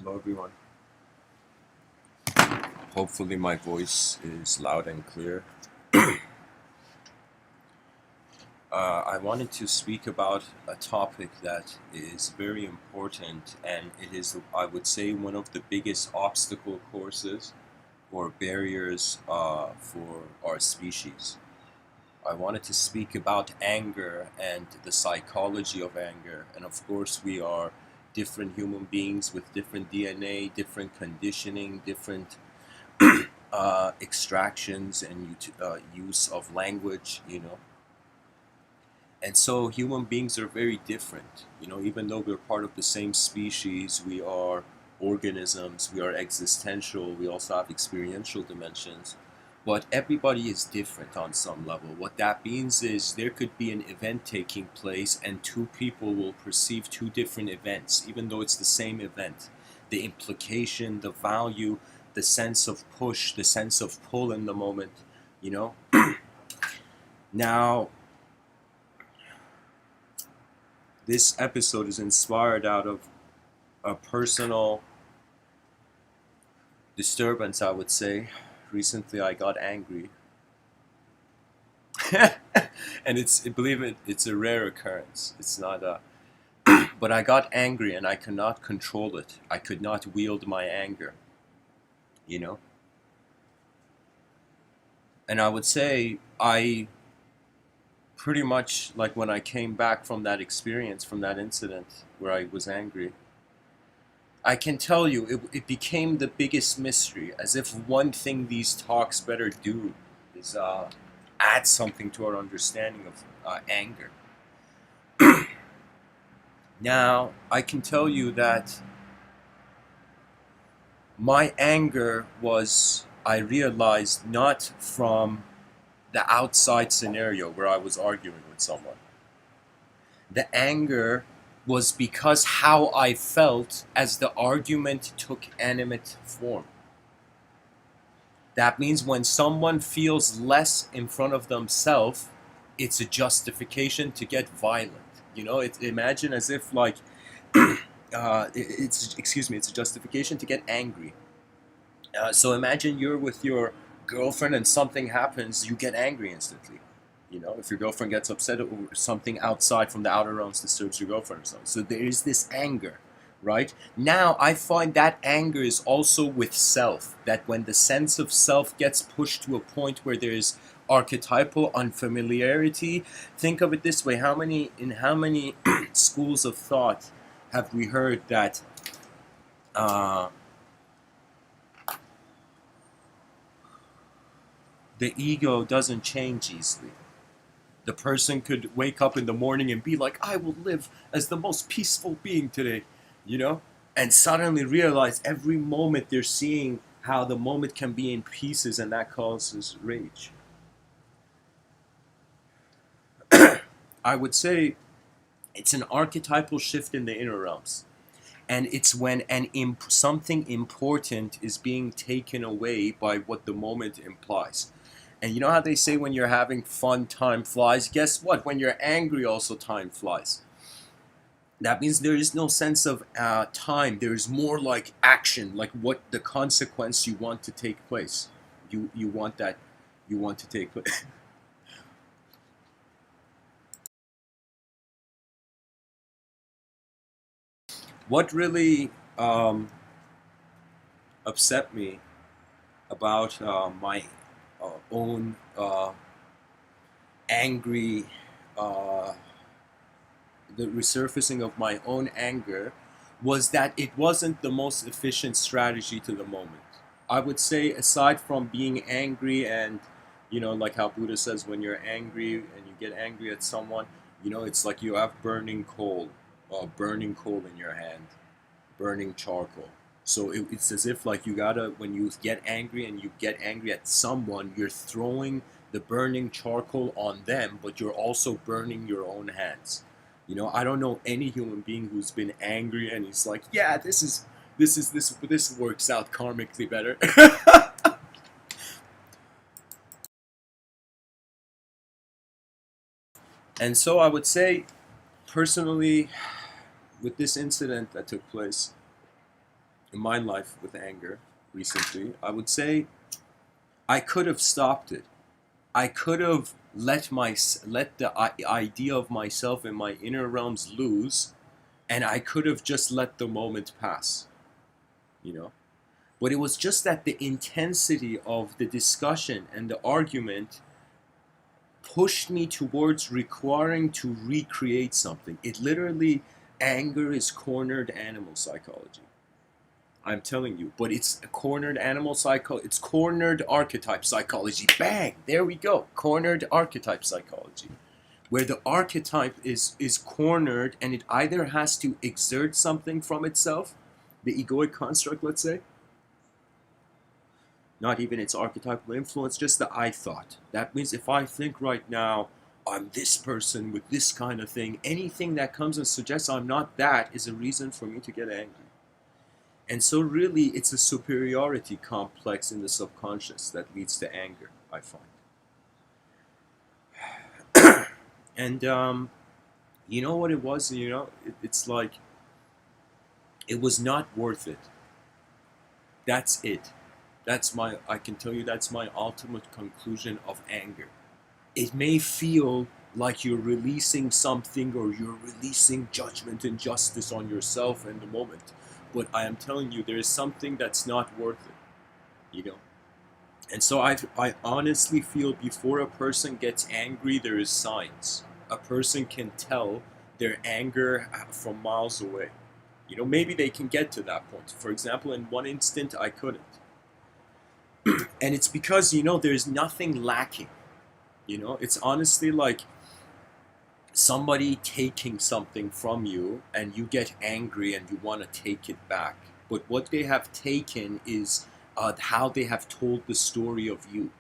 Hello, everyone. Hopefully, my voice is loud and clear. I wanted to speak about a topic that is very important, and it is, I would say, one of the biggest obstacle courses or barriers for our species. I wanted to speak about anger and the psychology of anger, and of course, we are different human beings with different DNA, different conditioning, different extractions and use of language, And so human beings are very different. Even though we're part of the same species, we are organisms, we are existential, we also have experiential dimensions. But everybody is different on some level. What that means is there could be an event taking place and two people will perceive two different events, even though it's the same event. The implication, the value, the sense of push, the sense of pull in the moment, you know? Now, this episode is inspired out of a personal disturbance, I would say. Recently, I got angry. And believe it, it's a rare occurrence. It's not a. But I got angry and I could not control it. I could not wield my anger, you know? And I would say I pretty much, like when I came back from that experience, from that incident where I was angry, I can tell you it became the biggest mystery, as if one thing these talks better do is add something to our understanding of anger. Now, I can tell you that my anger was, I realized, not from the outside scenario where I was arguing with someone. The anger was because how I felt as the argument took animate form. That means when someone feels less in front of themselves, it's a justification to get violent. Imagine as if like it's excuse me, it's a justification to get angry. So imagine you're with your girlfriend and something happens, you get angry instantly. If your girlfriend gets upset or something outside from the outer realms disturbs your girlfriend or something. So there is this anger, right? Now I find that anger is also with self, that when the sense of self gets pushed to a point where there's archetypal unfamiliarity, think of it this way, how many schools of thought have we heard that the ego doesn't change easily. The person could wake up in the morning and be like, I will live as the most peaceful being today, you know? And suddenly realize every moment they're seeing how the moment can be in pieces, and that causes rage. I would say it's an archetypal shift in the inner realms. And it's when something important is being taken away by what the moment implies. And you know how they say when you're having fun, time flies? Guess what? When you're angry, also time flies. That means there is no sense of time. There is more like action, like what the consequence you want to take place. You want that, you want to take place. What really upset me about my own angry, uh, the resurfacing of my own anger was that it wasn't the most efficient strategy to the moment. I would say, aside from being angry and, like how Buddha says, when you're angry and you get angry at someone, it's like you have burning coal in your hand, burning charcoal. So it's as if like you gotta, when you get angry and you get angry at someone, you're throwing the burning charcoal on them, but you're also burning your own hands. I don't know any human being who's been angry and he's like, yeah, this works out karmically better. And so I would say, personally, with this incident that took place, in my life with anger recently, I would say I could have stopped it. I could have let the idea of myself in my inner realms loose, and I could have just let the moment pass, you know. But it was just that the intensity of the discussion and the argument pushed me towards requiring to recreate something. It literally, anger is cornered animal psychology. I'm telling you, but it's a cornered animal psychology. It's cornered archetype psychology. Bang! There we go. Cornered archetype psychology, where the archetype is cornered, and it either has to exert something from itself, the egoic construct, let's say, not even its archetypal influence, just the I thought. That means if I think right now, I'm this person with this kind of thing, anything that comes and suggests I'm not that is a reason for me to get angry. And so, really, it's a superiority complex in the subconscious that leads to anger, I find. And you know what it was? It's like it was not worth it. That's it. I can tell you that's my ultimate conclusion of anger. It may feel like you're releasing something or you're releasing judgment and justice on yourself in the moment. But I am telling you, there is something that's not worth it, you know? And so I honestly feel before a person gets angry, there is signs. A person can tell their anger from miles away. Maybe they can get to that point. For example, in one instant, I couldn't. And it's because, there's nothing lacking. It's honestly like somebody taking something from you and you get angry and you want to take it back. But what they have taken is how they have told the story of you.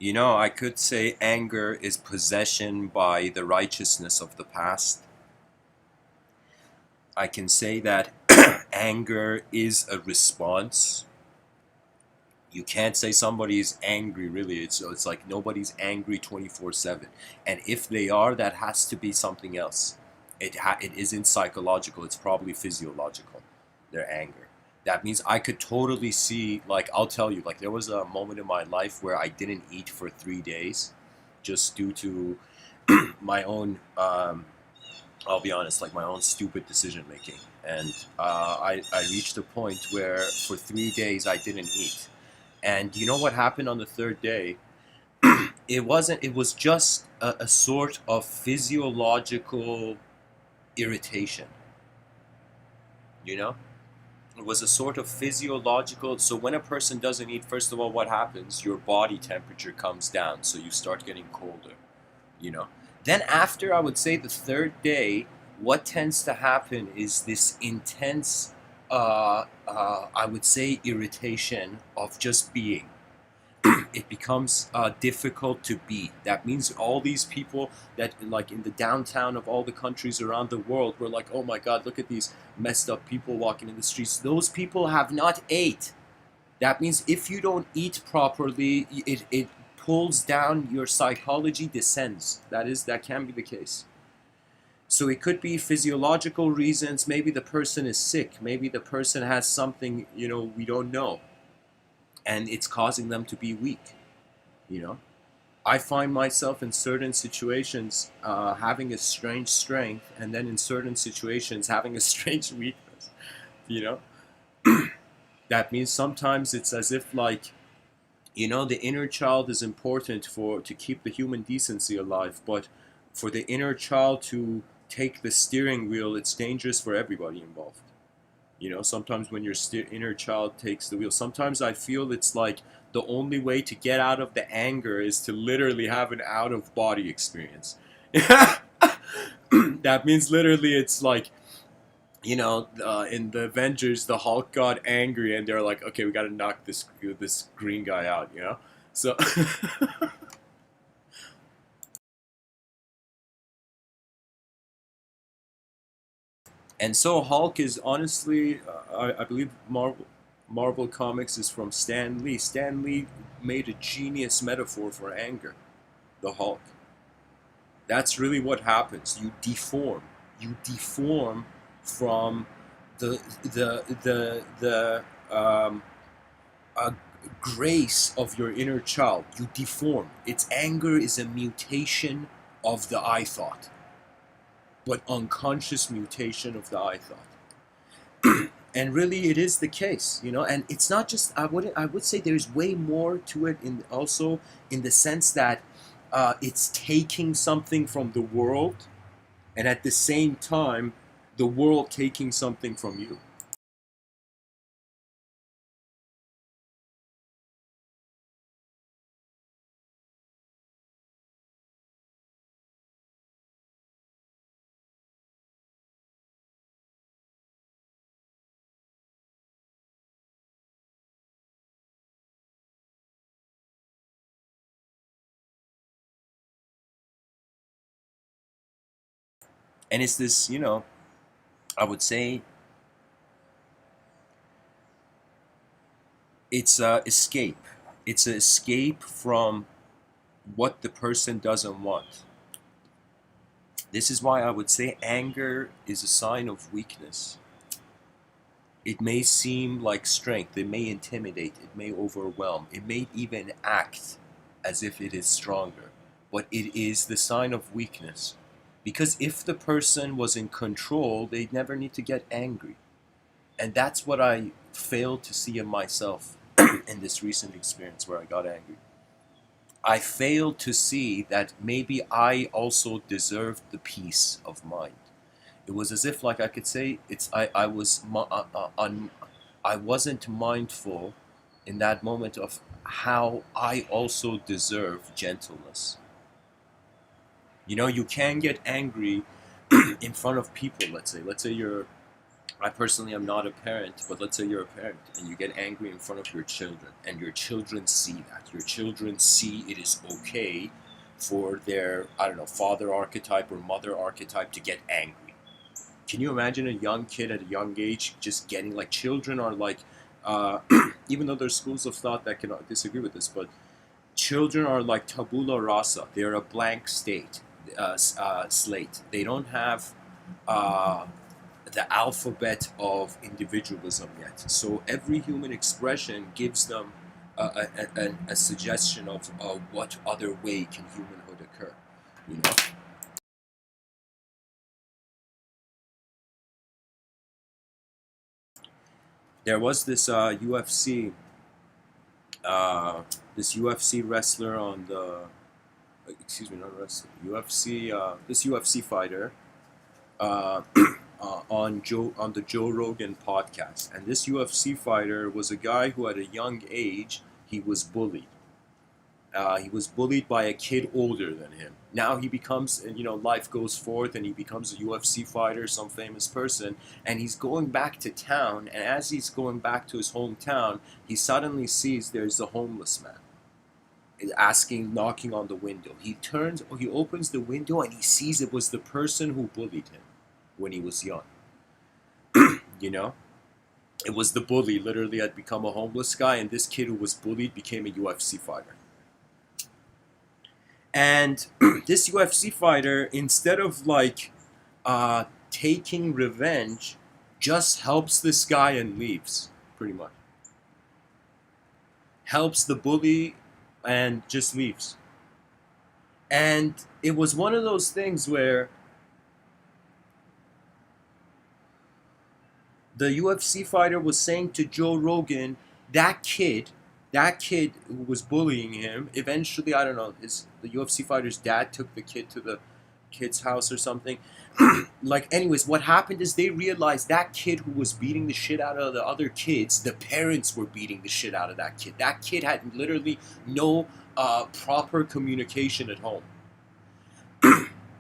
I could say anger is possession by the righteousness of the past. I can say that anger is a response. You can't say somebody is angry, really. It's like nobody's angry 24/7. And if they are, that has to be something else. It isn't psychological, it's probably physiological, their anger. That means I could totally see, like, I'll tell you, like, there was a moment in my life where I didn't eat for 3 days just due to my own, I'll be honest, like my own stupid decision making. And I reached a point where for 3 days I didn't eat. And you know what happened on the third day? It was just a sort of physiological irritation, you know? It was a sort of physiological. So when a person doesn't eat, first of all, what happens? Your body temperature comes down, so you start getting colder, you know? Then after, I would say, the third day, what tends to happen is this intense, I would say, irritation of just being. It becomes difficult to be. That means all these people that, like, in the downtown of all the countries around the world, were like, oh my God, look at these messed up people walking in the streets. Those people have not ate. That means if you don't eat properly, it pulls down, your psychology descends. That can be the case. So it could be physiological reasons. Maybe the person is sick. Maybe the person has something, we don't know, and it's causing them to be weak. You know, I find myself in certain situations having a strange strength, and then in certain situations having a strange weakness. You know, that means sometimes it's as if, like, You know, the inner child is important for to keep the human decency alive, but for the inner child to take the steering wheel, it's dangerous for everybody involved. You know, sometimes when your inner child takes the wheel, sometimes I feel it's like the only way to get out of the anger is to literally have an out of body experience. That means literally it's like, you know, in the Avengers, the Hulk got angry and they're like, okay, we got to knock this green guy out, you know? So, and so Hulk is honestly, I believe Marvel Comics is from Stan Lee. Stan Lee made a genius metaphor for anger, the Hulk. That's really what happens. You deform. You deform from the grace of your inner child. You deform. Its anger is a mutation of the I thought, but unconscious mutation of the I thought. And really, it is the case, you know. And it's not just. I would say there's way more to it. In also in the sense that it's taking something from the world, and at the same time, the world taking something from you. And it's this, you know, I would say it's a escape. It's an escape from what the person doesn't want. This is why I would say anger is a sign of weakness. It may seem like strength, it may intimidate, it may overwhelm, it may even act as if it is stronger, but it is the sign of weakness. Because if the person was in control, they'd never need to get angry. And that's what I failed to see in myself in this recent experience where I got angry. I failed to see that maybe I also deserved the peace of mind. It was as if, like I could say, I wasn't mindful in that moment of how I also deserve gentleness. You know, you can get angry in front of people. Let's say you're. I personally am not a parent, but let's say you're a parent and you get angry in front of your children, and your children see that. Your children see it is okay for their, I don't know, father archetype or mother archetype to get angry. Can you imagine a young kid at a young age just getting like, children are like, uh, even though there's schools of thought that can disagree with this, but children are like tabula rasa. They're a blank slate. They don't have uh, the alphabet of individualism yet. So every human expression gives them a suggestion of what other way can humanhood occur. You know, there was this UFC wrestler on the excuse me, not wrestler, UFC, this UFC fighter uh, on the Joe Rogan podcast. And this UFC fighter was a guy who, at a young age, he was bullied. He was bullied by a kid older than him. Now he becomes, you know, life goes forth and he becomes a UFC fighter, some famous person, and he's going back to town. And as he's going back to his hometown, he suddenly sees there's a homeless man asking, knocking on the window. He opens the window and he sees it was the person who bullied him when he was young. You know, it was the bully literally had become a homeless guy, and this kid who was bullied became a UFC fighter. And this UFC fighter, instead of like taking revenge, just helps this guy and leaves, pretty much. Helps the bully and just leaves. And it was one of those things where the UFC fighter was saying to Joe Rogan, that kid That kid who was bullying him, eventually, I don't know, the UFC fighter's dad took the kid to the kid's house or something. Like, anyways, what happened is they realized that kid who was beating the shit out of the other kids, the parents were beating the shit out of that kid. That kid had literally no proper communication at home.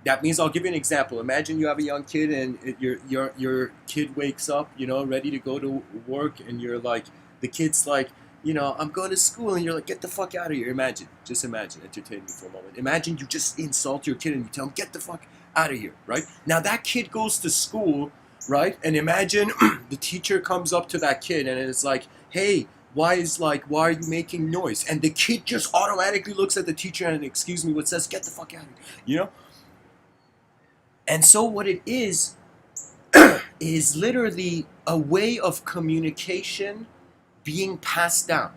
That means, I'll give you an example. Imagine you have a young kid and your kid wakes up, ready to go to work, and you're like, the kid's like, I'm going to school, and you're like, get the fuck out of here. Just imagine, entertain me for a moment. Imagine you just insult your kid and you tell him, get the fuck out of here, right? Now that kid goes to school, right? And imagine the teacher comes up to that kid and it's like, hey, why are you making noise? And the kid just automatically looks at the teacher and, excuse me, what says, get the fuck out of here, And so what it is literally a way of communication being passed down.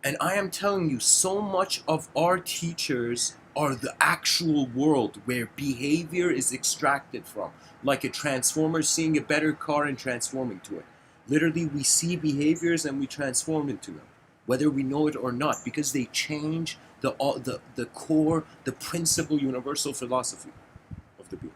And I am telling you, so much of our teachers are the actual world where behavior is extracted from. Like a transformer seeing a better car and transforming to it. Literally, we see behaviors and we transform into them, whether we know it or not, because they change the core, the principal universal philosophy of the being.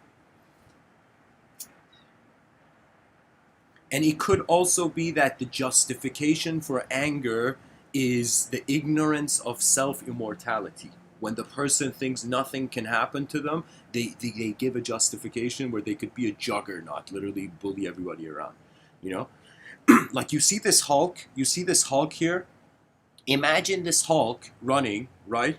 And it could also be that the justification for anger is the ignorance of self-immortality. When the person thinks nothing can happen to them, they give a justification where they could be a juggernaut, literally bully everybody around. Like you see this Hulk here. Imagine this Hulk running, right?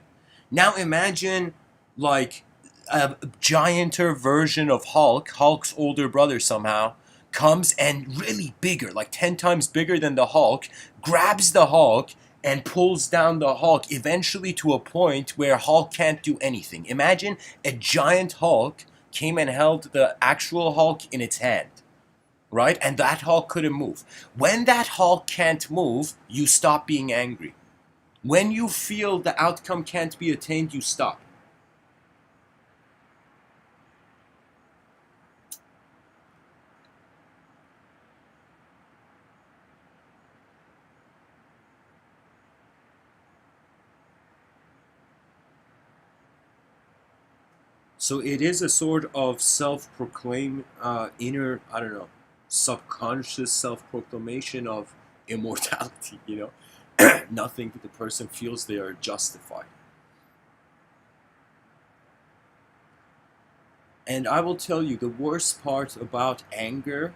Now imagine like a gianter version of Hulk's older brother somehow, comes and really bigger, like 10 times bigger than the Hulk, grabs the Hulk and pulls down the Hulk, eventually to a point where Hulk can't do anything. Imagine a giant Hulk came and held the actual Hulk in its hand, right? And that Hulk couldn't move. When that Hulk can't move, you stop being angry. When you feel the outcome can't be attained, you stop. So it is a sort of self-proclaimed inner, I don't know, subconscious self-proclamation of immortality, Nothing that the person feels they are justified. And I will tell you, the worst part about anger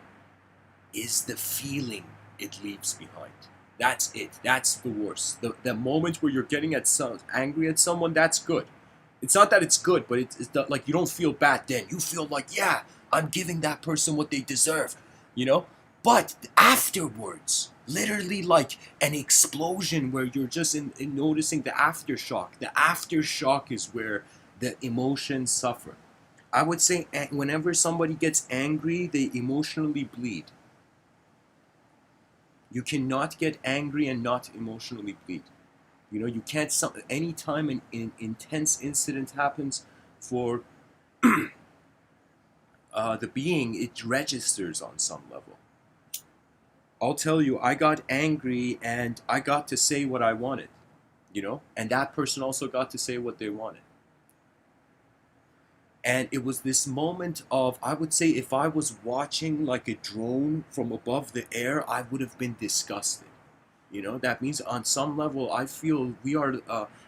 is the feeling it leaves behind. That's it. That's the worst. The moment where you're angry at someone, that's good. It's not that it's good, but it's like you don't feel bad then. You feel like, yeah, I'm giving that person what they deserve, But afterwards, literally like an explosion where you're just in noticing the aftershock. The aftershock is where the emotions suffer. I would say whenever somebody gets angry, they emotionally bleed. You cannot get angry and not emotionally bleed. You can't, anytime an intense incident happens for the being, it registers on some level. I'll tell you, I got angry and I got to say what I wanted, and that person also got to say what they wanted. And it was this moment of, I would say, if I was watching like a drone from above the air, I would have been disgusted. That means on some level, I feel we are,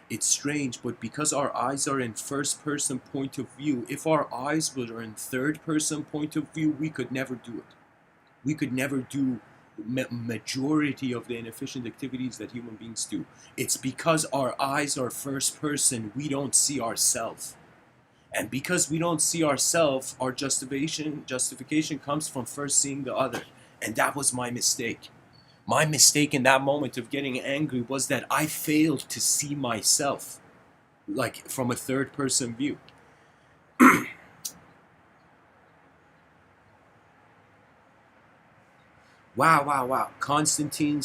it's strange, but because our eyes are in first person point of view, if our eyes were in third person point of view, we could never do it. We could never do majority of the inefficient activities that human beings do. It's because our eyes are first person, we don't see ourselves. And because we don't see ourselves, our justification comes from first seeing the other. And that was my mistake. My mistake in that moment of getting angry was that I failed to see myself, like from a third person view. Wow. Constantine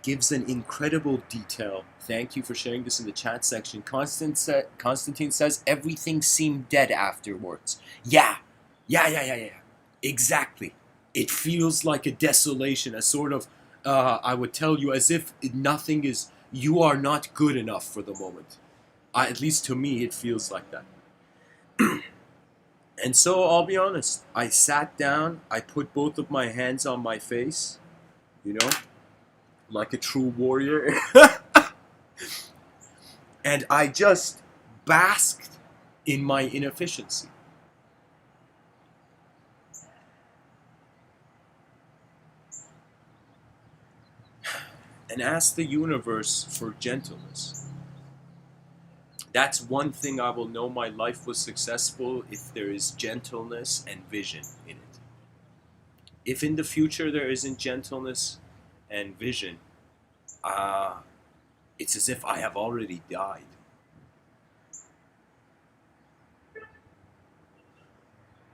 gives an incredible detail. Thank you for sharing this in the chat section. Constantine says everything seemed dead afterwards. Yeah. Exactly. It feels like a desolation, a sort of I would tell you as if nothing is, you are not good enough for the moment. At least to me, it feels like that. And so I'll be honest. I sat down. I put both of my hands on my face. You know, like a true warrior. And I just basked in my inefficiency. And asked the universe for gentleness. That's one thing I will know my life was successful if there is gentleness and vision in it. If in the future there isn't gentleness and vision, it's as if I have already died.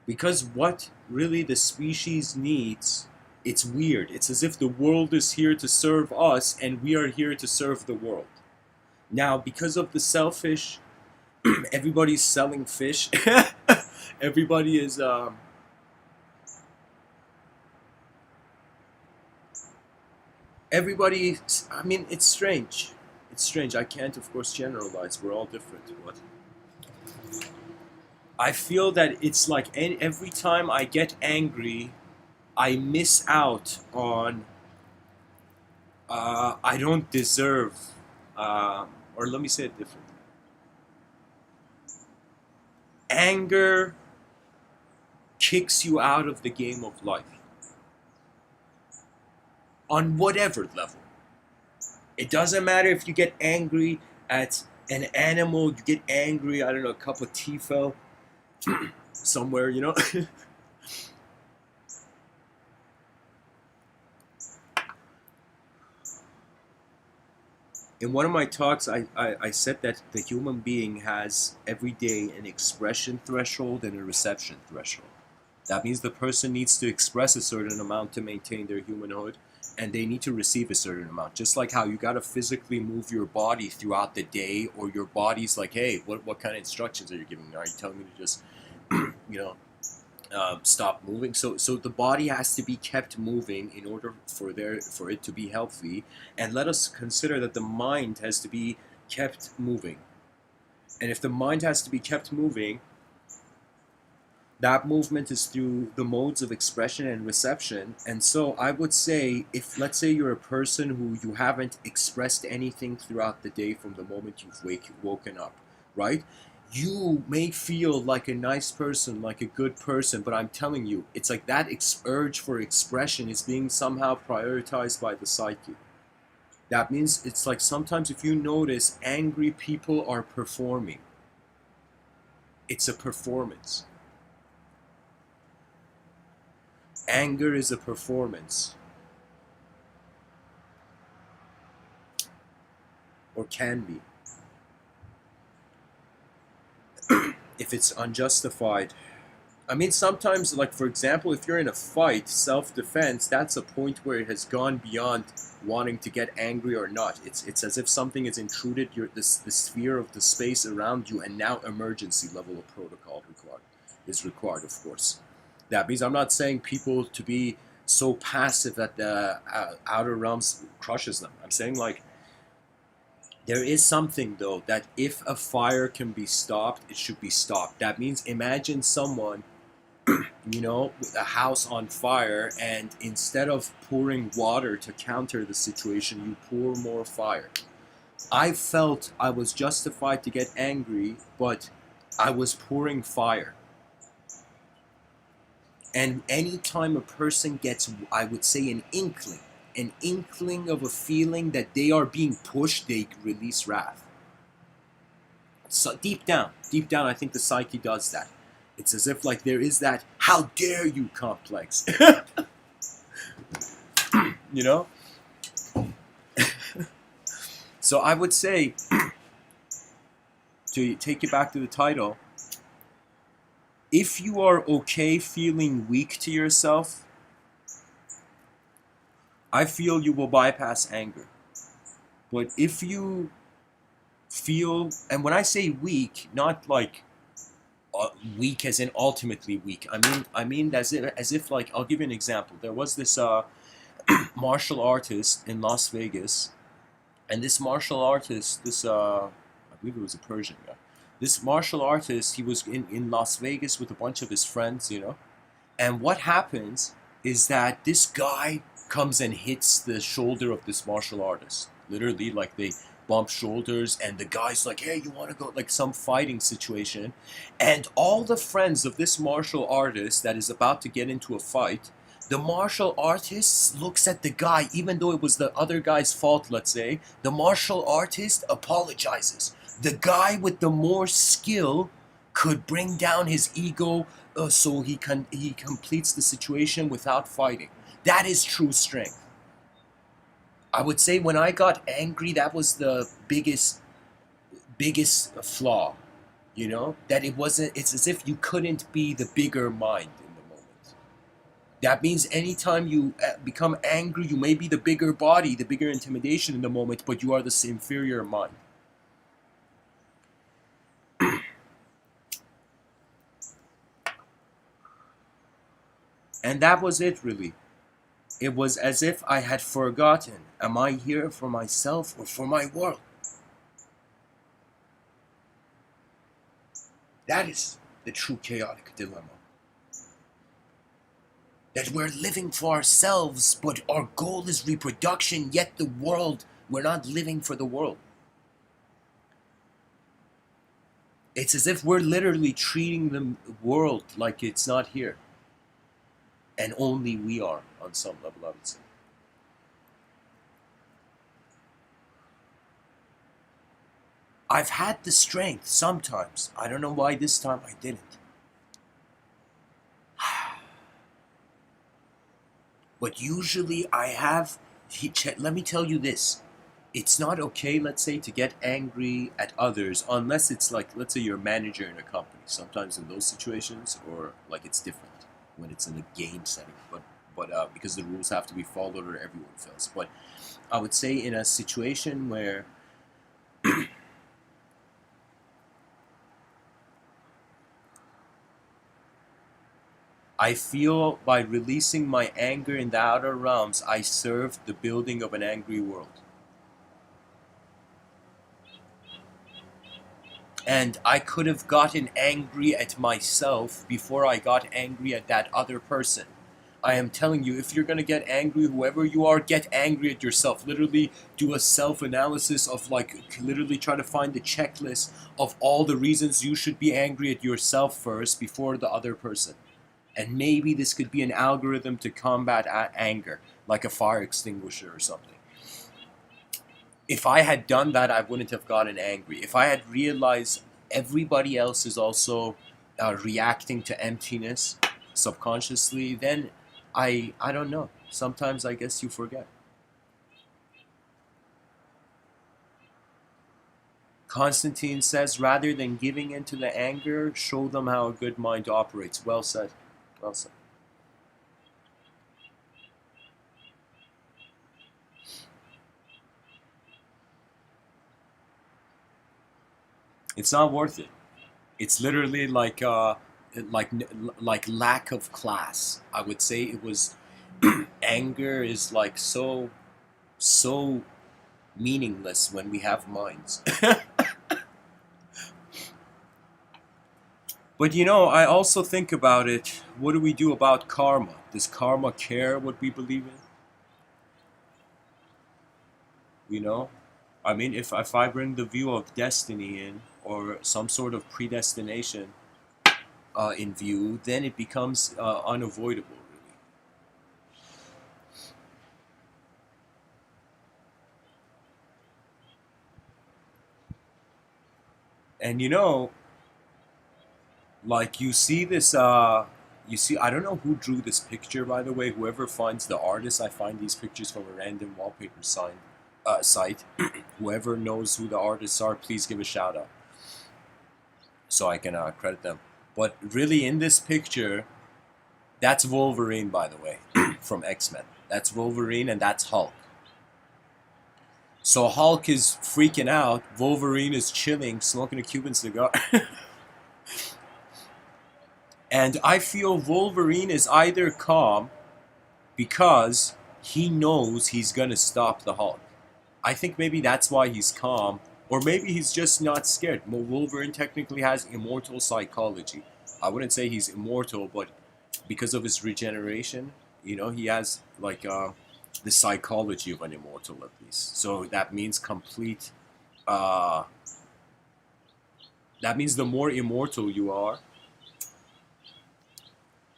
Because what really the species needs, it's weird. It's as if the world is here to serve us and we are here to serve the world. Now, because of the selfish, everybody's selling fish. Everybody is everybody, I mean, it's strange. It's strange. I can't, of course, generalize. We're all different. But I feel that it's like every time I get angry, I miss out on, I don't deserve, or let me say it differently. Anger kicks you out of the game of life. On whatever level. It doesn't matter if you get angry at an animal, you get angry, I don't know, a cup of tea fell somewhere, you know? In one of my talks, I said that the human being has every day an expression threshold and a reception threshold. That means the person needs to express a certain amount to maintain their humanhood, and they need to receive a certain amount. Just like how you gotta physically move your body throughout the day, or your body's like, hey, what kind of instructions are you giving me? Are you telling me to just, you know, stop moving? So the body has to be kept moving in order for it to be healthy. And let us consider that the mind has to be kept moving. And if the mind has to be kept moving, that movement is through the modes of expression and reception. And so I would say, if let's say you're a person who you haven't expressed anything throughout the day from the moment you've woken up, right? You may feel like a nice person, like a good person, but I'm telling you, it's like that urge for expression is being somehow prioritized by the psyche. That means it's like sometimes if you notice, angry people are performing. It's a performance. Anger is a performance. Or can be. If it's unjustified. I mean, sometimes, like for example, if you're in a fight, self-defense, that's a point where it has gone beyond wanting to get angry or not. It's as if something has intruded the sphere of the space around you, and now emergency level of protocol is required, of course. That means I'm not saying people to be so passive that the outer realms crushes them. I'm saying like, there is something though that if a fire can be stopped, it should be stopped. That means imagine someone, you know, with a house on fire, and instead of pouring water to counter the situation, you pour more fire. I felt I was justified to get angry, but I was pouring fire. And anytime a person gets, I would say, an inkling of a feeling that they are being pushed, they release wrath. So deep down, I think the psyche does that. It's as if like there is that "how dare you" complex. You know? So I would say, to take it back to the title, if you are okay feeling weak to yourself, I feel you will bypass anger. But if you feel, and when I say weak, not like weak as in ultimately weak. I mean as if like, I'll give you an example. There was this martial artist in Las Vegas, and this martial artist, I believe it was a Persian guy. This martial artist, he was in Las Vegas with a bunch of his friends, you know. And what happens is that this guy comes and hits the shoulder of this martial artist. Literally, like they bump shoulders, and the guy's like, "Hey, you want to go?" Like some fighting situation. And all the friends of this martial artist that is about to get into a fight, the martial artist looks at the guy, even though it was the other guy's fault, let's say. The martial artist apologizes. The guy with the more skill could bring down his ego, so he completes the situation without fighting. That is true strength. I would say when I got angry, that was the biggest flaw. You know, that it wasn't. It's as if you couldn't be the bigger mind in the moment. That means anytime you become angry, you may be the bigger body, the bigger intimidation in the moment, but you are the inferior mind. And that was it, really. It was as if I had forgotten, am I here for myself or for my world? That is the true chaotic dilemma. That we're living for ourselves, but our goal is reproduction, yet the world, we're not living for the world. It's as if we're literally treating the world like it's not here. And only we are, on some level, I would say. I've had the strength sometimes. I don't know why this time I didn't. But usually I have... Let me tell you this. It's not okay, let's say, to get angry at others unless it's like, let's say you're a manager in a company. Sometimes in those situations, or like it's different when it's in a game setting. But because the rules have to be followed or everyone fails. But I would say in a situation where I feel by releasing my anger in the outer realms, I serve the building of an angry world. And I could have gotten angry at myself before I got angry at that other person. I am telling you, if you're going to get angry, whoever you are, get angry at yourself. Literally do a self-analysis of literally try to find the checklist of all the reasons you should be angry at yourself first before the other person. And maybe this could be an algorithm to combat anger, like a fire extinguisher or something. If I had done that, I wouldn't have gotten angry. If I had realized everybody else is also reacting to emptiness subconsciously, then I don't know. Sometimes I guess you forget. Constantine says, rather than giving in to the anger, show them how a good mind operates. Well said. Well said. It's not worth it. It's literally like lack of class. I would say it was anger is like so meaningless when we have minds. But you know, I also think about it. What do we do about karma? Does karma care what we believe in? You know, I mean, if I bring the view of destiny in, or some sort of predestination in view, then it becomes unavoidable, really. And you know, like you see this, I don't know who drew this picture, by the way. Whoever finds the artist, I find these pictures from a random wallpaper site. Whoever knows who the artists are, please give a shout out so I can credit them. But really, in this picture, that's Wolverine, by the way, from X-Men. That's Wolverine, and that's Hulk. So Hulk is freaking out. Wolverine is chilling, smoking a Cuban cigar. And I feel Wolverine is either calm because he knows he's gonna stop the Hulk. I think maybe that's why he's calm, or maybe he's just not scared. Wolverine technically has immortal psychology. I wouldn't say he's immortal, but because of his regeneration, he has like the psychology of an immortal at least. So that means complete. Uh, that means the more immortal you are,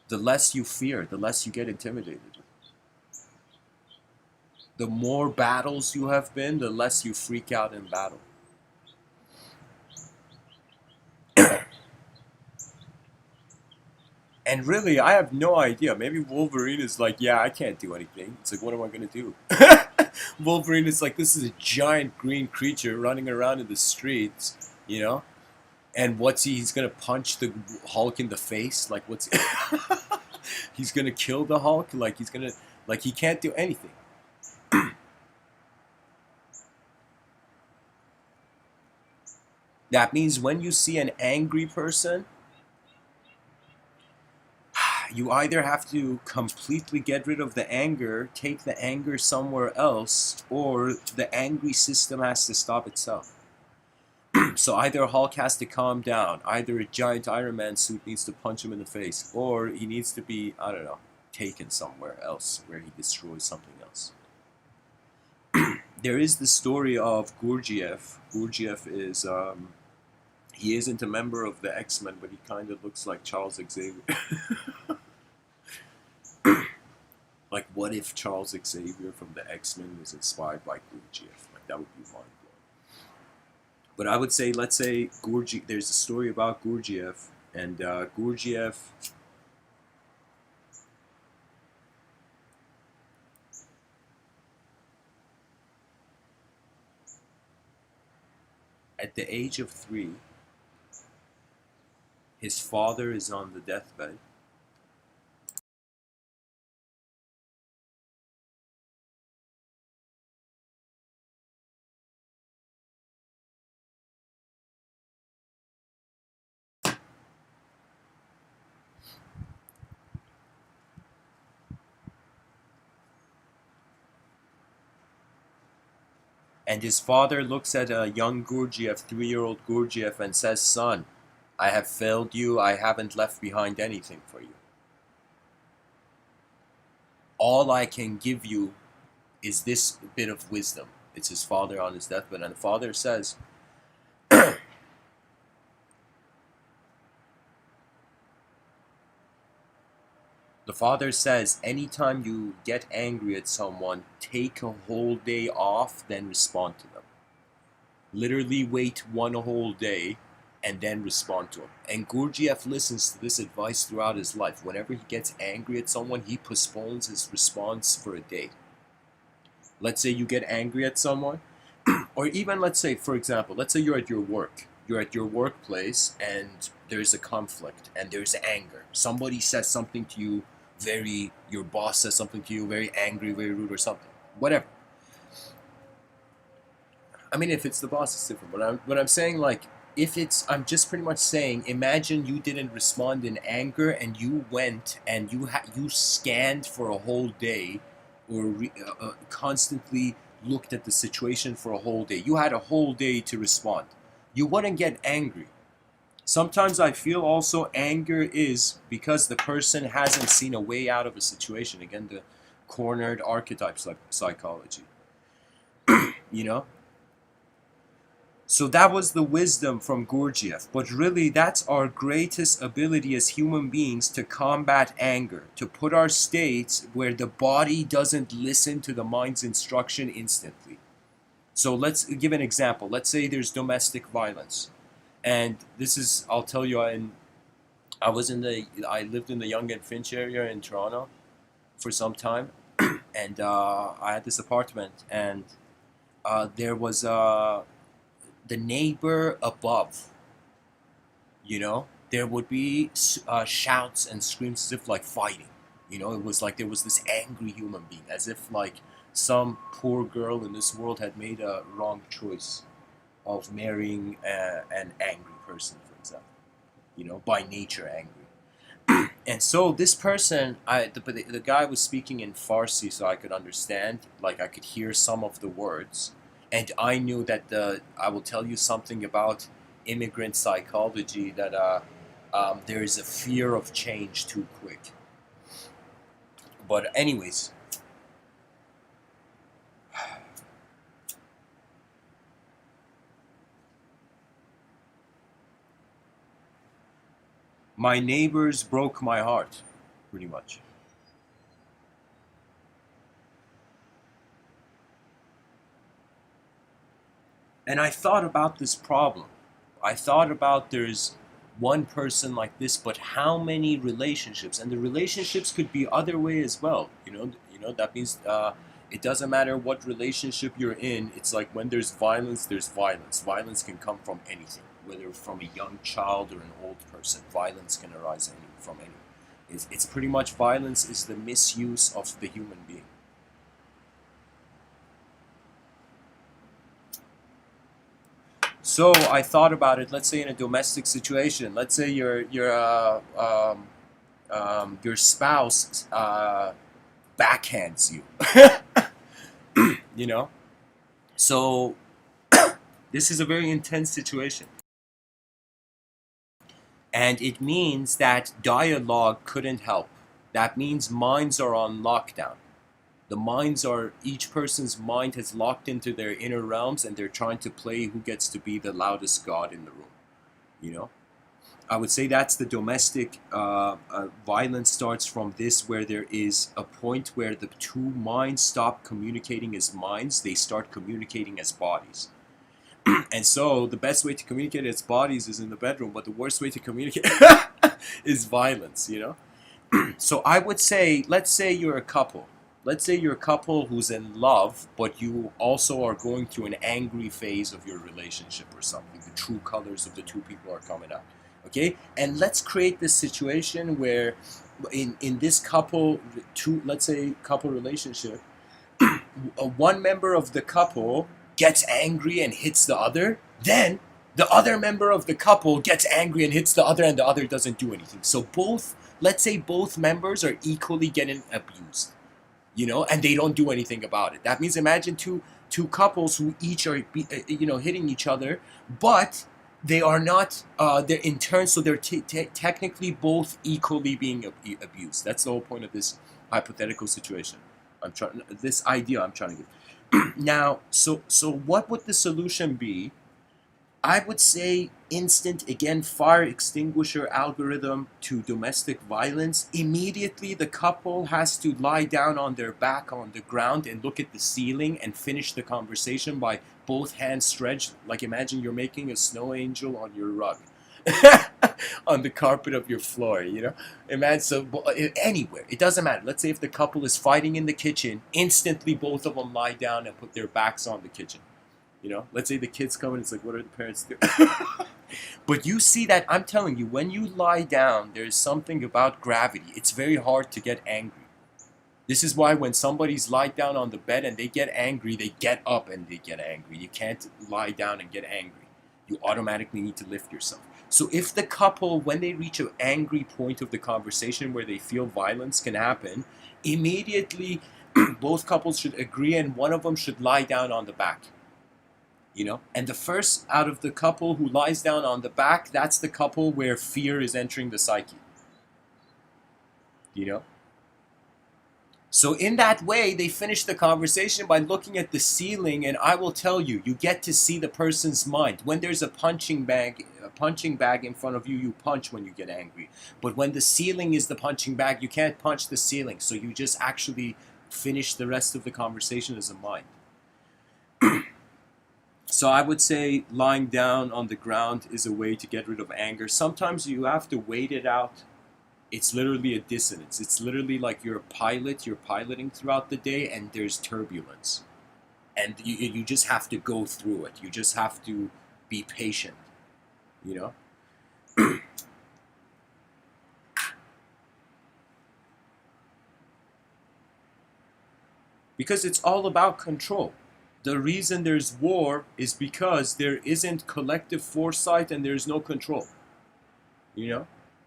the less you fear, the less you get intimidated. The more battles you have been, the less you freak out in battle. And really, I have no idea. Maybe Wolverine is like, yeah, I can't do anything. It's like, what am I going to do? Wolverine is like, this is a giant green creature running around in the streets, And what's he's going to punch the Hulk in the face? Like, what's. He's going to kill the Hulk? Like, he's going to. Like, he can't do anything. That means when you see an angry person, you either have to completely get rid of the anger, take the anger somewhere else, or the angry system has to stop itself. So either Hulk has to calm down, either a giant Iron Man suit needs to punch him in the face, or he needs to be, I don't know, taken somewhere else where he destroys something else. There is the story of Gurdjieff. Gurdjieff is, he isn't a member of the X-Men, but he kind of looks like Charles Xavier. Like, what if Charles Xavier from the X-Men was inspired by Gurdjieff? Like, that would be mind-blowing. But I would say, let's say, there's a story about Gurdjieff, and Gurdjieff... At the age of 3, his father is on the deathbed. And his father looks at a young Gurdjieff, 3-year-old Gurdjieff, and says, "Son, I have failed you. I haven't left behind anything for you. All I can give you is this bit of wisdom." It's his father on his deathbed. And the father says, anytime you get angry at someone, take a whole day off, then respond to them. Literally wait one whole day and then respond to him. And Gurdjieff listens to this advice throughout his life. Whenever he gets angry at someone, he postpones his response for a day. Let's say you get angry at someone, or even let's say, for example, let's say you're at your work. You're at your workplace and there's a conflict and there's anger. Somebody says something to you your boss says something to you very angry, very rude or something. Whatever. I mean, if it's the boss, it's different. But what I'm saying, like, I'm just pretty much saying, imagine you didn't respond in anger and you went and you scanned for a whole day, or constantly looked at the situation for a whole day. You had a whole day to respond. You wouldn't get angry. Sometimes I feel also anger is because the person hasn't seen a way out of a situation. Again, the cornered archetype psychology. You know? So that was the wisdom from Gurdjieff. But really, that's our greatest ability as human beings, to combat anger, to put our states where the body doesn't listen to the mind's instruction instantly. So let's give an example. Let's say there's domestic violence. And this is, I'll tell you, I lived in the Yonge and Finch area in Toronto for some time. And I had this apartment, and there was the neighbor above, there would be shouts and screams as if like fighting. It was like there was this angry human being, as if like some poor girl in this world had made a wrong choice of marrying an angry person, for example, by nature angry. And so this person, the guy was speaking in Farsi, so I could understand, like I could hear some of the words, and I knew that I will tell you something about immigrant psychology, that there is a fear of change too quick. But anyways, my neighbors broke my heart, pretty much. And I thought about this problem. I thought about there's one person like this, but how many relationships? And the relationships could be other way as well. That means it doesn't matter what relationship you're in. It's like when there's violence, there's violence. Violence can come from anything, whether from a young child or an old person. Violence can arise from any. It's pretty much violence is the misuse of the human being. So I thought about it. Let's say in a domestic situation. Let's say your spouse backhands you. you know. So this is a very intense situation, and it means that dialogue couldn't help. That means minds are on lockdown. The minds are, each person's mind has locked into their inner realms, and they're trying to play who gets to be the loudest god in the room. You know, I would say that's the domestic violence starts from this, where there is a point where the two minds stop communicating as minds, they start communicating as bodies. And so the best way to communicate as bodies is in the bedroom, but the worst way to communicate is violence, So I would say, let's say you're a couple. Let's say you're a couple who's in love, but you also are going through an angry phase of your relationship or something. The true colors of the two people are coming out. Okay? And let's create this situation where in this couple, let's say couple relationship, one member of the couple gets angry and hits the other, then the other member of the couple gets angry and hits the other, and the other doesn't do anything. So let's say both members are equally getting abused, and they don't do anything about it. That means imagine two couples who each are hitting each other, but they are not they're in turn, so they're technically both equally being abused. That's the whole point of this hypothetical situation. This idea I'm trying to give. Now, so what would the solution be? I would say instant, again, fire extinguisher algorithm to domestic violence. Immediately, the couple has to lie down on their back on the ground and look at the ceiling and finish the conversation by both hands stretched. Like imagine you're making a snow angel on your rug. On the carpet of your floor, Imagine, so anywhere, it doesn't matter. Let's say if the couple is fighting in the kitchen, instantly both of them lie down and put their backs on the kitchen. Let's say the kids come and it's like, what are the parents doing? But you see that, I'm telling you, when you lie down, there's something about gravity. It's very hard to get angry. This is why when somebody's lied down on the bed and they get angry, they get up and they get angry. You can't lie down and get angry. You automatically need to lift yourself. So if the couple, when they reach an angry point of the conversation where they feel violence can happen, immediately both couples should agree and one of them should lie down on the back. And the first out of the couple who lies down on the back, that's the couple where fear is entering the psyche. So in that way, they finish the conversation by looking at the ceiling, and I will tell you, you get to see the person's mind. When there's a punching bag in front of you, you punch when you get angry. But when the ceiling is the punching bag, you can't punch the ceiling, so you just actually finish the rest of the conversation as a mind. So I would say lying down on the ground is a way to get rid of anger. Sometimes you have to wait it out. It's literally a dissonance. It's literally like you're a pilot, you're piloting throughout the day and there's turbulence. And you just have to go through it. You just have to be patient, Because it's all about control. The reason there's war is because there isn't collective foresight and there's no control.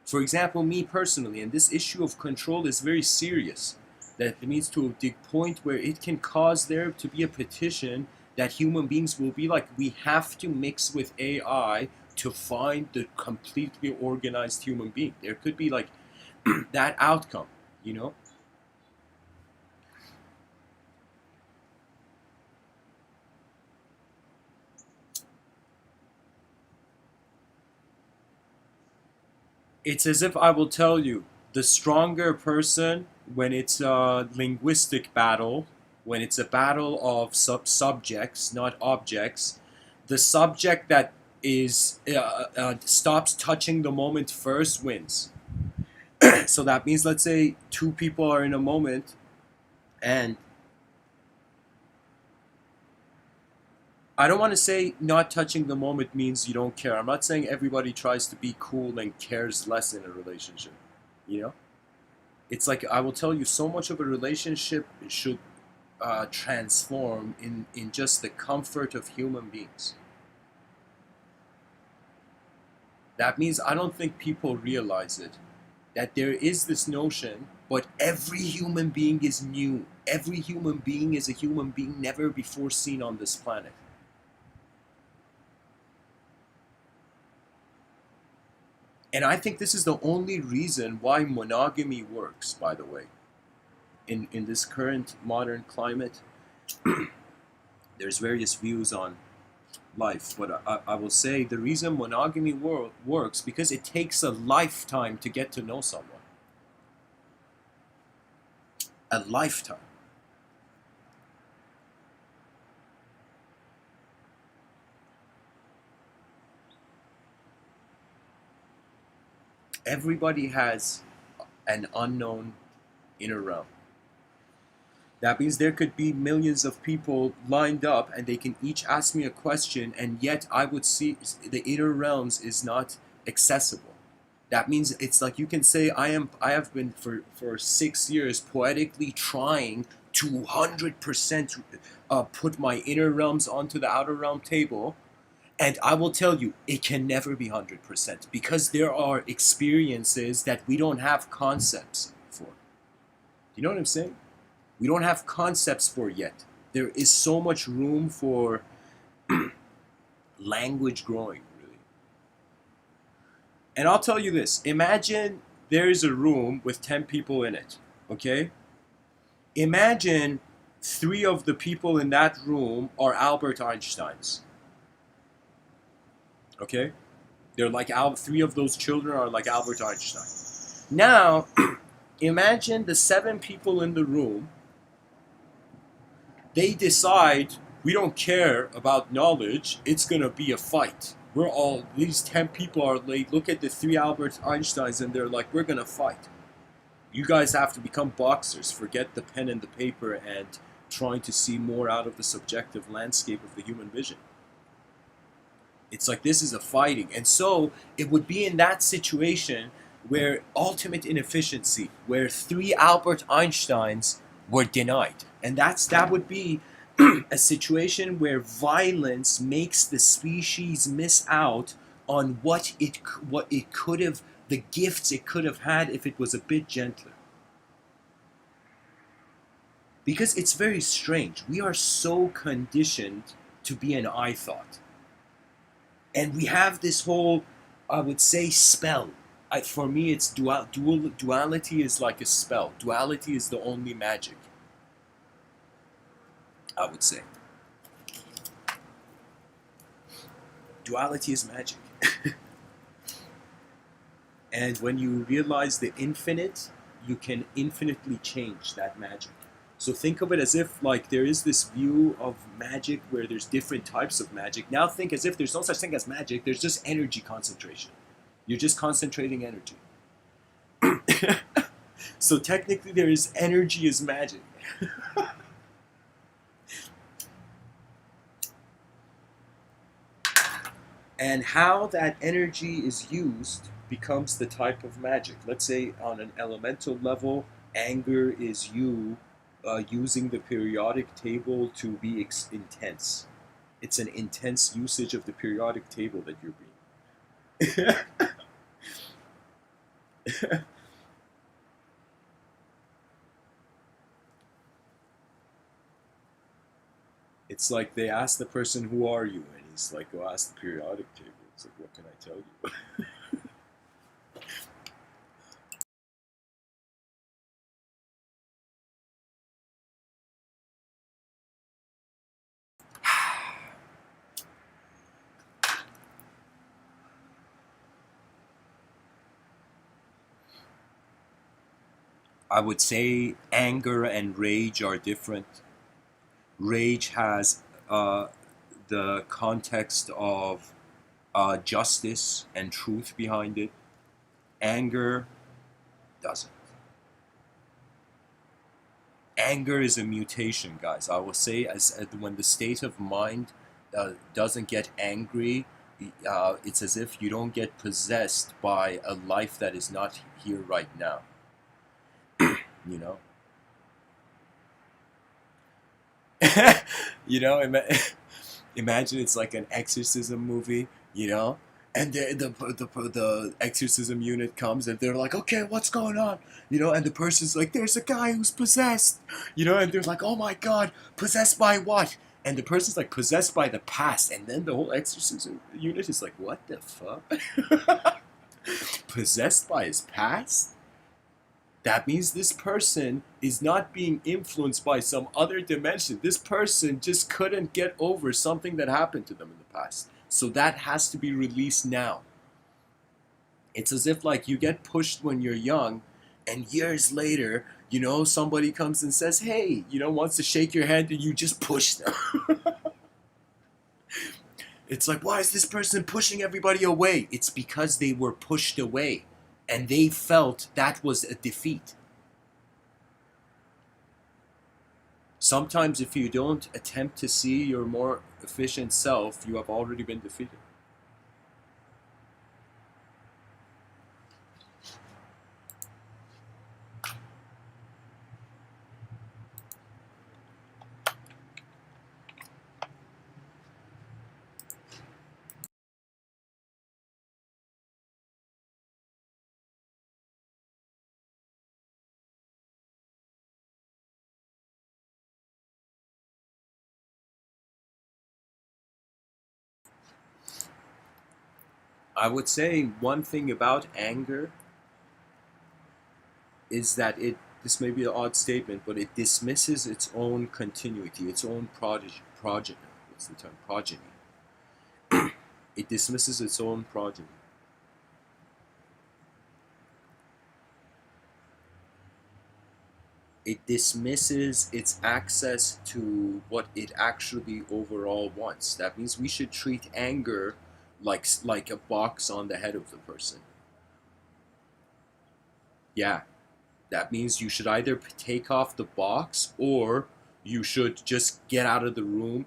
For example, me personally, and this issue of control is very serious. That it means to the point where it can cause there to be a petition that human beings will be like, we have to mix with AI to find the completely organized human being. There could be like that outcome, you know? It's as if I will tell you, the stronger person, when it's a linguistic battle, when it's a battle of subjects, not objects, the subject that is stops touching the moment first wins. So that means, let's say two people are in a moment, and I don't want to say not touching the moment means you don't care. I'm not saying everybody tries to be cool and cares less in a relationship. You know, it's like I will tell you, so much of a relationship should transform in just the comfort of human beings. That means I don't think people realize it, that there is this notion, but every human being is new. Every human being is a human being never before seen on this planet. And I think this is the only reason why monogamy works, by the way. In this current modern climate, there's various views on life, but I will say the reason monogamy works because it takes a lifetime to get to know someone. A lifetime. Everybody has an unknown inner realm. That means there could be millions of people lined up and they can each ask me a question, and yet I would see the inner realms is not accessible. That means it's like you can say I have been for 6 years poetically trying to 100% put my inner realms onto the outer realm table, and I will tell you, it can never be 100% because there are experiences that we don't have concepts for. You know what I'm saying? We don't have concepts for yet. There is so much room for language growing, really. And I'll tell you this, imagine there is a room with 10 people in it, okay? Imagine three of the people in that room are Albert Einsteins, okay? They're like three of those children are like Albert Einstein. Now, imagine the seven people in the room. They decide we don't care about knowledge. It's gonna be a fight. We're all these 10 people are like, look at the three Albert Einsteins, and they're like, we're gonna fight. You guys have to become boxers. Forget the pen and the paper and trying to see more out of the subjective landscape of the human vision. It's like this is a fighting. And so it would be in that situation where ultimate inefficiency, where three Albert Einsteins were denied. And that would be a situation where violence makes the species miss out on what it could have, the gifts it could have had if it was a bit gentler. Because it's very strange. We are so conditioned to be an I thought. And we have this whole, I would say, spell. For me, it's duality is like a spell. Duality is the only magic, I would say. Duality is magic. And when you realize the infinite, you can infinitely change that magic. So think of it as if like there is this view of magic where there's different types of magic. Now think as if there's no such thing as magic, there's just energy concentration. You're just concentrating energy. So technically there is energy is magic. And how that energy is used becomes the type of magic. Let's say on an elemental level, anger is you using the periodic table to be intense. It's an intense usage of the periodic table that you're being. It's like they ask the person, "Who are you?" and he's like, "Go ask the periodic table." It's like, what can I tell you? I would say anger and rage are different. Rage has the context of justice and truth behind it. Anger doesn't. Anger is a mutation, guys. I will say, as when the state of mind doesn't get angry, it's as if you don't get possessed by a life that is not here right now. You know, you know. Imagine it's like an exorcism movie, you know, and the exorcism unit comes and they're like, okay, what's going on, you know, and the person's like, there's a guy who's possessed, you know, and they're like, oh my god, possessed by what? And the person's like, possessed by the past, and then the whole exorcism unit is like, what the fuck? Possessed by his past? That means this person is not being influenced by some other dimension. This person just couldn't get over something that happened to them in the past. So that has to be released now. It's as if like you get pushed when you're young and years later, you know, somebody comes and says, "Hey," you know, wants to shake your hand and you just push them. It's like, "Why is this person pushing everybody away?" It's because they were pushed away and they felt that was a defeat. Sometimes, if you don't attempt to see your more efficient self, you have already been defeated. I would say one thing about anger is that this may be an odd statement, but it dismisses its own continuity, its own progeny. What's the term? Progeny. It dismisses its own progeny. It dismisses its access to what it actually overall wants. That means we should treat anger like a box on the head of the person. Yeah, that means you should either take off the box or you should just get out of the room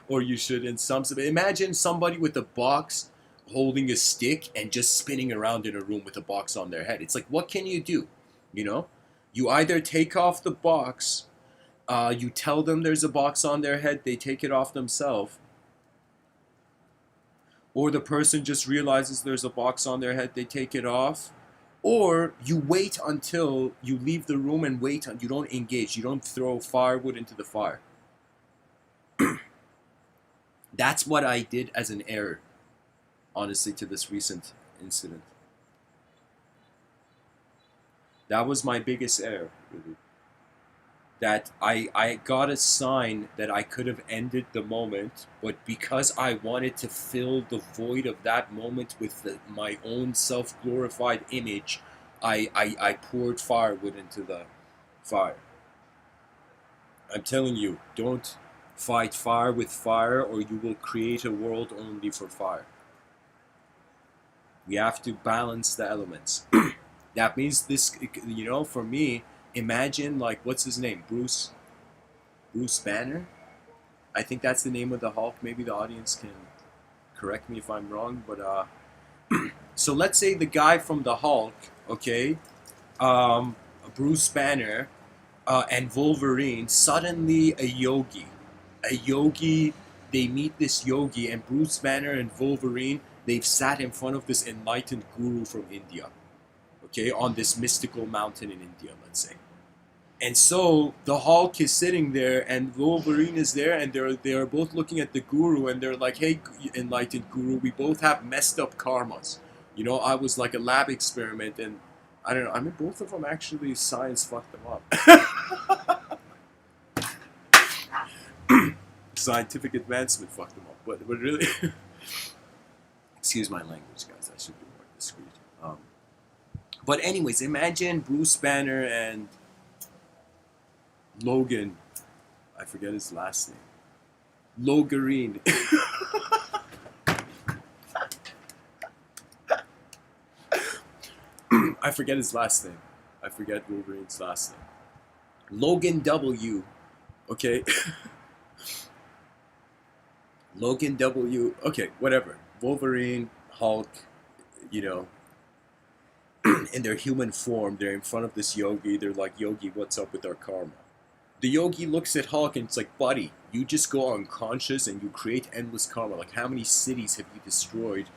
or you should in some imagine somebody with a box holding a stick and just spinning around in a room with a box on their head. It's like, what can you do? You know, you either take off the box, you tell them there's a box on their head, they take it off themselves, or the person just realizes there's a box on their head, they take it off, or you wait until you leave the room and wait until you don't engage, you don't throw firewood into the fire. That's what I did as an error, honestly, to this recent incident. That was my biggest error, really. That I got a sign that I could have ended the moment, but because I wanted to fill the void of that moment with my own self-glorified image, I poured firewood into the fire. I'm telling you, don't fight fire with fire or you will create a world only for fire. We have to balance the elements. That means this, you know, for me, imagine like, what's his name? Bruce Banner? I think that's the name of the Hulk. Maybe the audience can correct me if I'm wrong, but so let's say the guy from the Hulk, okay, um, Bruce Banner, and Wolverine, suddenly a yogi. A yogi, they meet this yogi, and Bruce Banner and Wolverine, they've sat in front of this enlightened guru from India. okay, on this mystical mountain in India, let's say. And so the Hulk is sitting there, and Wolverine is there, and they're both looking at the Guru, and they're like, "Hey, enlightened Guru, we both have messed up karmas. You know, I was like a lab experiment, and I don't know. I mean, both of them actually science fucked them up. Scientific advancement fucked them up. But really, excuse my language, guys. I should be more discreet. But anyways, imagine Bruce Banner and Logan, I forget his last name. Logarine. I forget his last name. I forget Wolverine's last name. Logan W. Okay. Logan W. Okay, whatever. Wolverine, Hulk, you know, in their human form, they're in front of this yogi. They're like, "Yogi, what's up with our karma?" The yogi looks at Hulk and it's like, "Buddy, you just go unconscious and you create endless karma. Like, how many cities have you destroyed?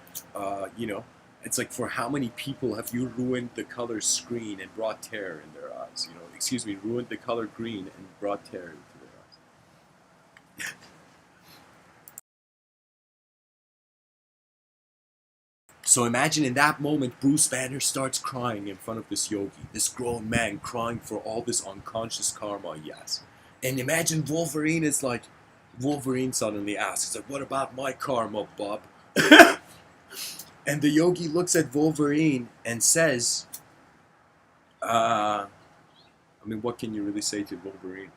You know, it's like, for how many people have you ruined the color screen and brought terror in their eyes? You know, excuse me, ruined the color green and brought terror into their eyes." So imagine in that moment, Bruce Banner starts crying in front of this yogi, this grown man crying for all this unconscious karma he has. And imagine Wolverine suddenly asks, like, "What about my karma, bub?" And the yogi looks at Wolverine and says, I mean, what can you really say to Wolverine?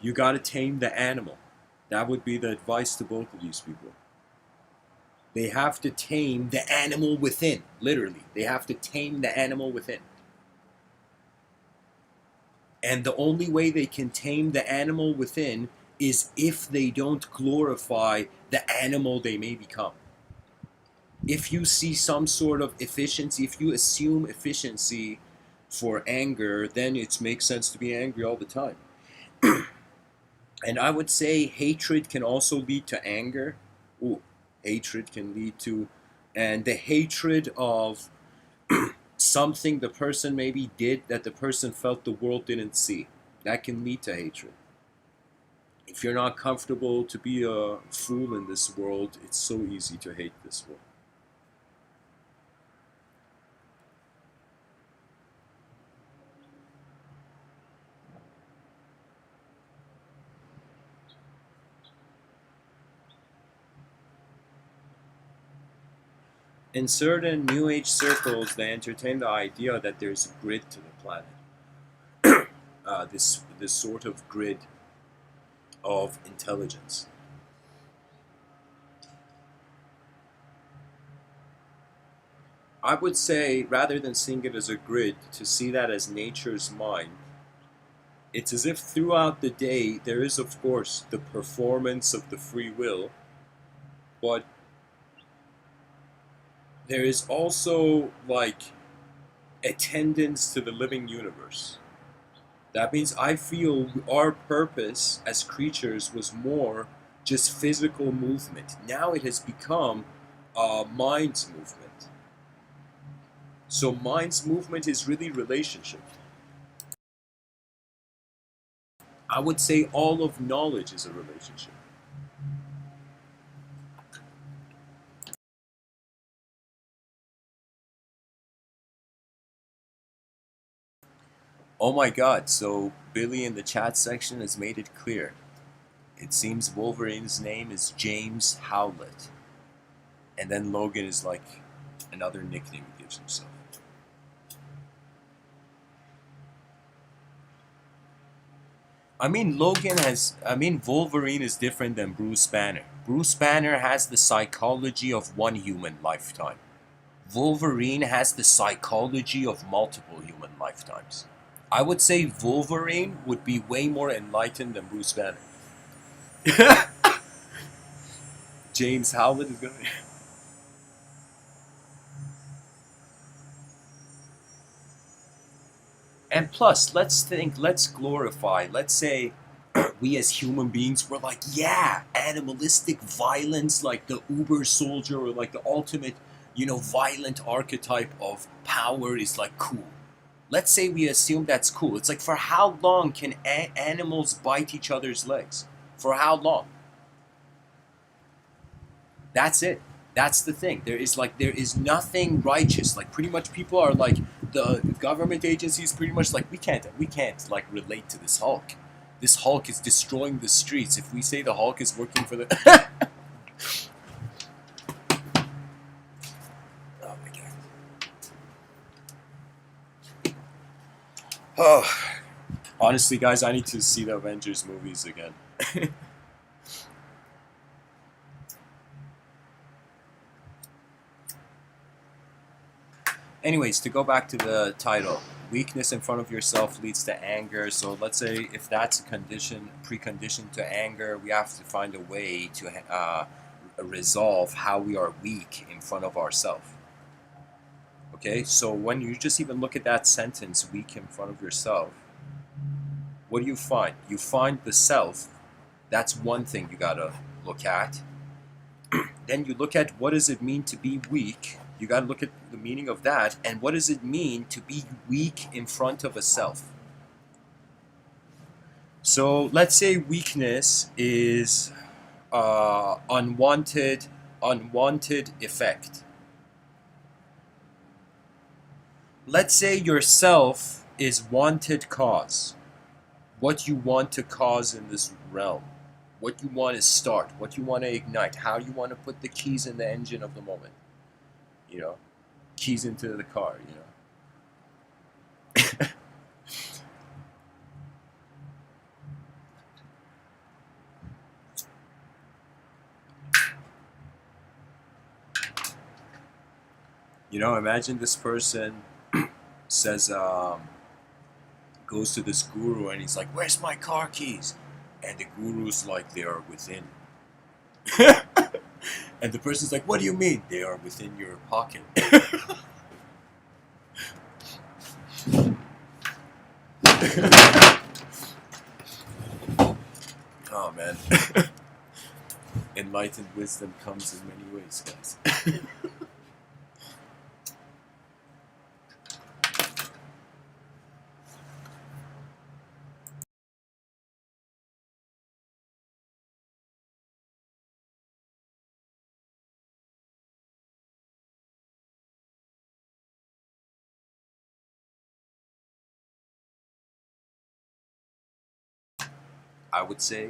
You gotta tame the animal. That would be the advice to both of these people. They have to tame the animal within. Literally. They have to tame the animal within. And the only way they can tame the animal within is if they don't glorify the animal they may become. If you see some sort of efficiency, if you assume efficiency for anger, then it makes sense to be angry all the time. And I would say hatred can also lead to anger. Ooh. Hatred can lead to, and the hatred of something the person maybe did that the person felt the world didn't see, that can lead to hatred. If you're not comfortable to be a fool in this world, it's so easy to hate this world. In certain New Age circles, they entertain the idea that there's a grid to the planet. This sort of grid of intelligence. I would say, rather than seeing it as a grid, to see that as nature's mind. It's as if throughout the day there is, of course, the performance of the free will, but there is also like attendance to the living universe. That means I feel our purpose as creatures was more just physical movement. Now it has become mind's movement. So mind's movement is really relationship. I would say all of knowledge is a relationship. Oh my god, so Billy in the chat section has made it clear. It seems Wolverine's name is James Howlett. And then Logan is like another nickname he gives himself. Wolverine is different than Bruce Banner. Bruce Banner has the psychology of one human lifetime. Wolverine has the psychology of multiple human lifetimes. I would say Wolverine would be way more enlightened than Bruce Banner. James Howlett is gonna be. And plus, let's glorify, let's say we as human beings were like, yeah, animalistic violence, like the uber soldier or like the ultimate violent archetype of power is like cool. Let's say we assume that's cool. It's like, for how long can animals bite each other's legs? For how long? That's it. That's the thing. There is nothing righteous. Like, pretty much people are like, the government agencies pretty much like, we can't like relate to this Hulk. This Hulk is destroying the streets. If we say the Hulk is working for the Oh my god. Oh, honestly, guys, I need to see the Avengers movies again. Anyways, to go back to the title, weakness in front of yourself leads to anger. So let's say if that's a precondition to anger, we have to find a way to resolve how we are weak in front of ourselves. Okay, so when you just even look at that sentence, weak in front of yourself, what do you find? You find the self. That's one thing you gotta look at. Then you look at, what does it mean to be weak? You got to look at the meaning of that, and what does it mean to be weak in front of a self? So let's say weakness is unwanted effect. Let's say yourself is wanted cause. What you want to cause in this realm. What you want to start. What you want to ignite. How you want to put the keys in the engine of the moment. Keys into the car, Imagine this person says, goes to this guru and he's like, "Where's my car keys?" And the guru's like, "They are within." And the person's like, "What do you mean?" "They are within your pocket." Oh man. Enlightened wisdom comes in many ways, guys. I would say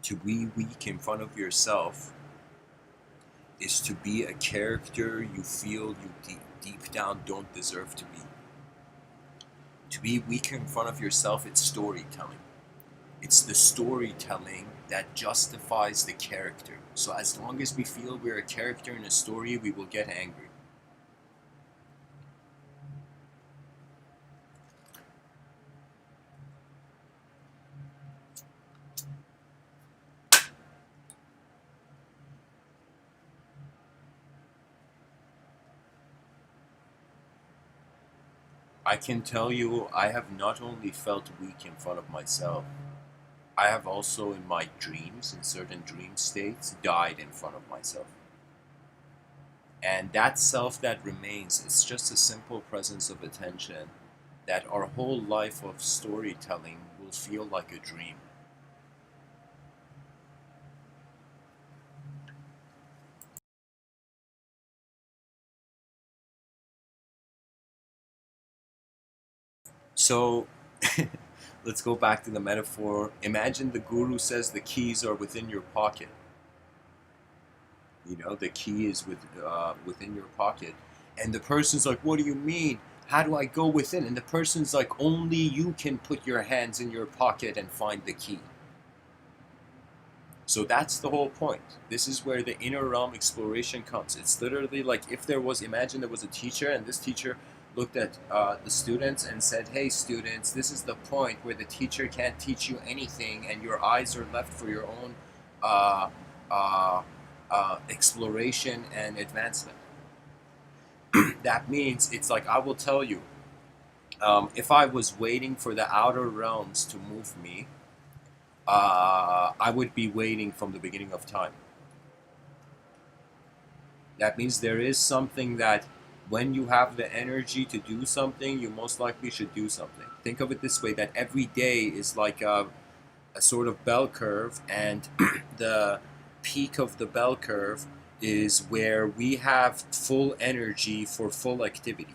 to be weak in front of yourself is to be a character you feel you deep down don't deserve to be. To be weak in front of yourself, it's storytelling. It's the storytelling that justifies the character. So as long as we feel we're a character in a story, we will get angry. I can tell you, I have not only felt weak in front of myself, I have also in my dreams, in certain dream states, died in front of myself. And that self that remains is just a simple presence of attention that our whole life of storytelling will feel like a dream. So let's go back to the metaphor. Imagine the guru says the keys are within your pocket. The key is within your pocket. And the person's like, "What do you mean? How do I go within?" And the person's like, "Only you can put your hands in your pocket and find the key." So that's the whole point. This is where the inner realm exploration comes. It's literally like, imagine there was a teacher, and this teacher looked at the students and said, "Hey students, this is the point where the teacher can't teach you anything and your eyes are left for your own uh, uh, exploration and advancement." That means it's like, I will tell you, if I was waiting for the outer realms to move me, I would be waiting from the beginning of time. That means there is something that when you have the energy to do something, you most likely should do something. Think of it this way, that every day is like a sort of bell curve, and the peak of the bell curve is where we have full energy for full activity.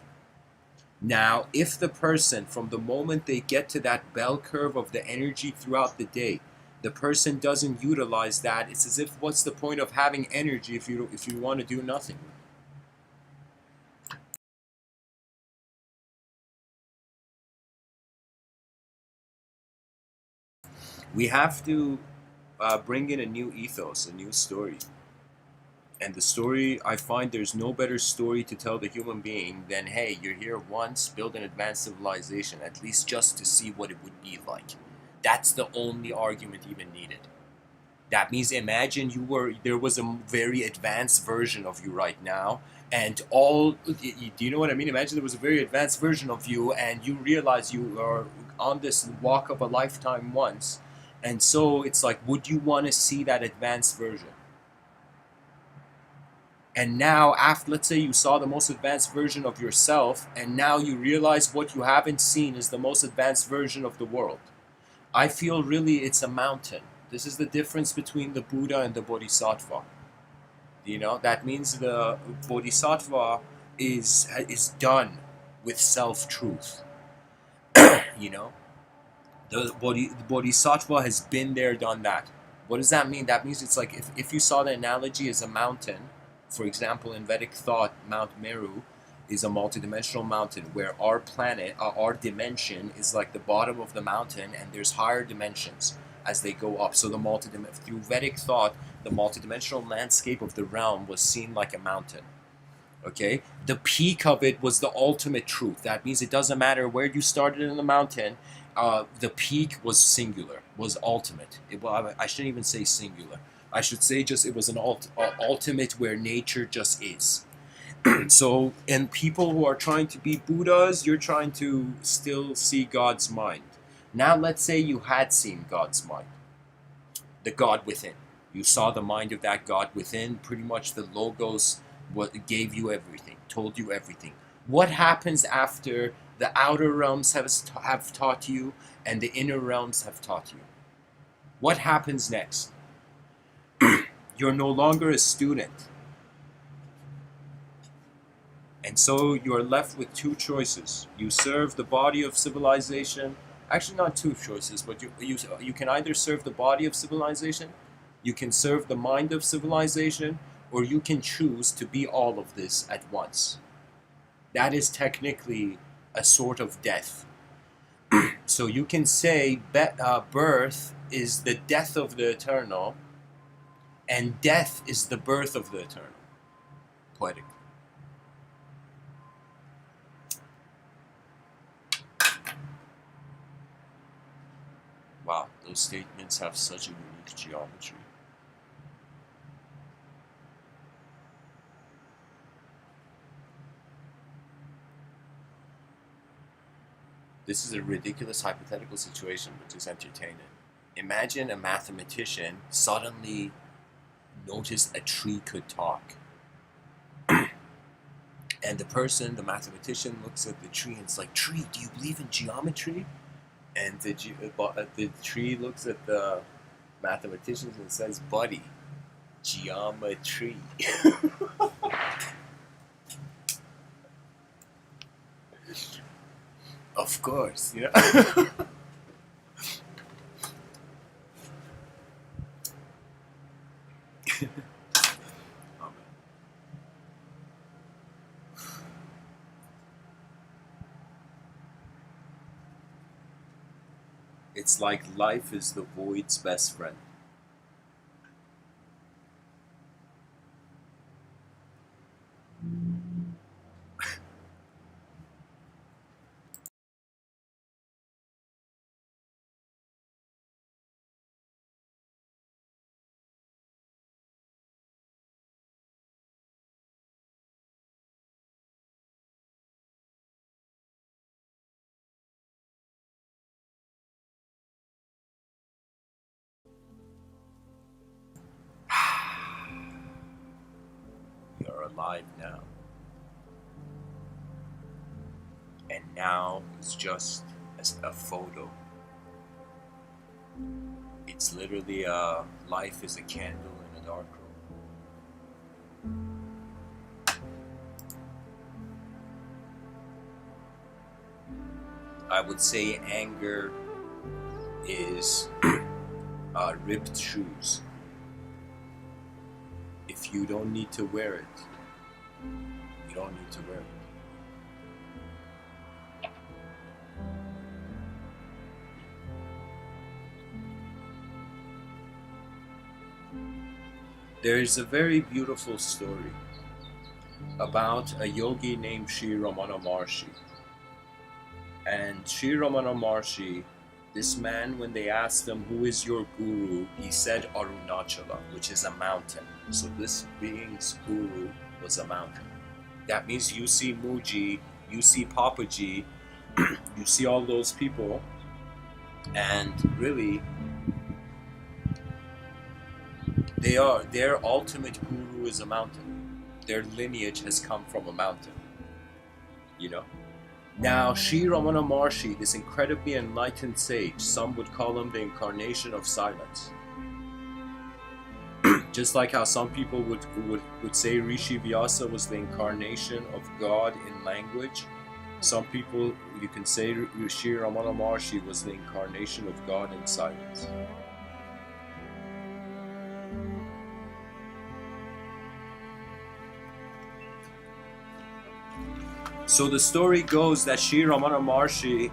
Now, if the person, from the moment they get to that bell curve of the energy throughout the day, the person doesn't utilize that, it's as if, what's the point of having energy if you want to do nothing? We have to bring in a new ethos, a new story. And the story, I find there's no better story to tell the human being than, hey, you're here once, build an advanced civilization, at least just to see what it would be like. That's the only argument even needed. That means, imagine there was a very advanced version of you right now, and do you know what I mean? Imagine there was a very advanced version of you, and you realize you are on this walk of a lifetime once. And so it's like, would you want to see that advanced version? And now, after, let's say you saw the most advanced version of yourself, and now you realize what you haven't seen is the most advanced version of the world. I feel really it's a mountain. This is the difference between the Buddha and the Bodhisattva. You know, that means the Bodhisattva is done with self truth. You know, the Bodhisattva has been there, done that. What does that mean? That means it's like, if you saw the analogy as a mountain, for example, in Vedic thought, Mount Meru is a multidimensional mountain where our planet, our dimension, is like the bottom of the mountain, and there's higher dimensions as they go up. So through Vedic thought, the multidimensional landscape of the realm was seen like a mountain. Okay, the peak of it was the ultimate truth. That means it doesn't matter where you started in the mountain. The peak was singular, was ultimate. Well, I shouldn't even say singular. I should say just it was an ultimate where nature just is. So, and people who are trying to be Buddhas, you're trying to still see God's mind. Now, let's say you had seen God's mind, the God within. You saw the mind of that God within. Pretty much the logos what gave you everything, told you everything. What happens after the outer realms have taught you and the inner realms have taught you? What happens next? You're no longer a student. And so you're left with two choices. You serve the body of civilization. Actually, not two choices, but you can either serve the body of civilization, you can serve the mind of civilization, or you can choose to be all of this at once. That is technically a sort of death. So you can say birth is the death of the eternal, and death is the birth of the eternal, poetically. Wow, those statements have such a unique geometry. This is a ridiculous hypothetical situation, but just entertain it. Imagine a mathematician suddenly noticed a tree could talk. And the mathematician, looks at the tree and it's like, "Tree, do you believe in geometry?" And the tree looks at the mathematicians and says, "Buddy, geometry." Of course, you know. Oh, man. It's like life is the void's best friend. alive now. And now is just as a photo. It's literally life is a candle in a dark room. I would say anger is ripped shoes. If you don't need to wear it, you don't need to wear it. There is a very beautiful story about a yogi named Sri Ramana Maharshi. And Sri Ramana Maharshi, this man, when they asked him, who is your guru? He said Arunachala, which is a mountain. So this being's guru was a mountain. That means you see Muji, you see Papaji, you see all those people, and really, their ultimate guru is a mountain. Their lineage has come from a mountain. You know? Now, Sri Ramana Maharshi, this incredibly enlightened sage, some would call him the incarnation of silence. Just like how some people would say Rishi Vyasa was the incarnation of God in language, some people, you can say Sri Ramana Maharshi was the incarnation of God in silence. So the story goes that Sri Ramana Maharshi,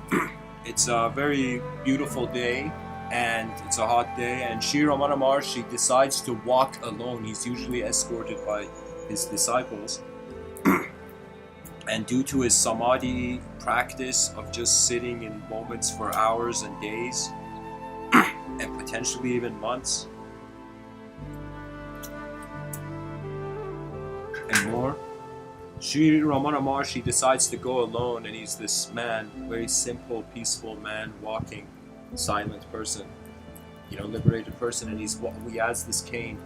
it's a very beautiful day and it's a hot day, and Sri Ramana Maharshi decides to walk alone. He's usually escorted by his disciples. And due to his samadhi practice of just sitting in moments for hours and days, and potentially even months and more, Sri Ramana Maharshi decides to go alone, and he's this man, very simple, peaceful man, walking, silent person, liberated person, and he has this cane,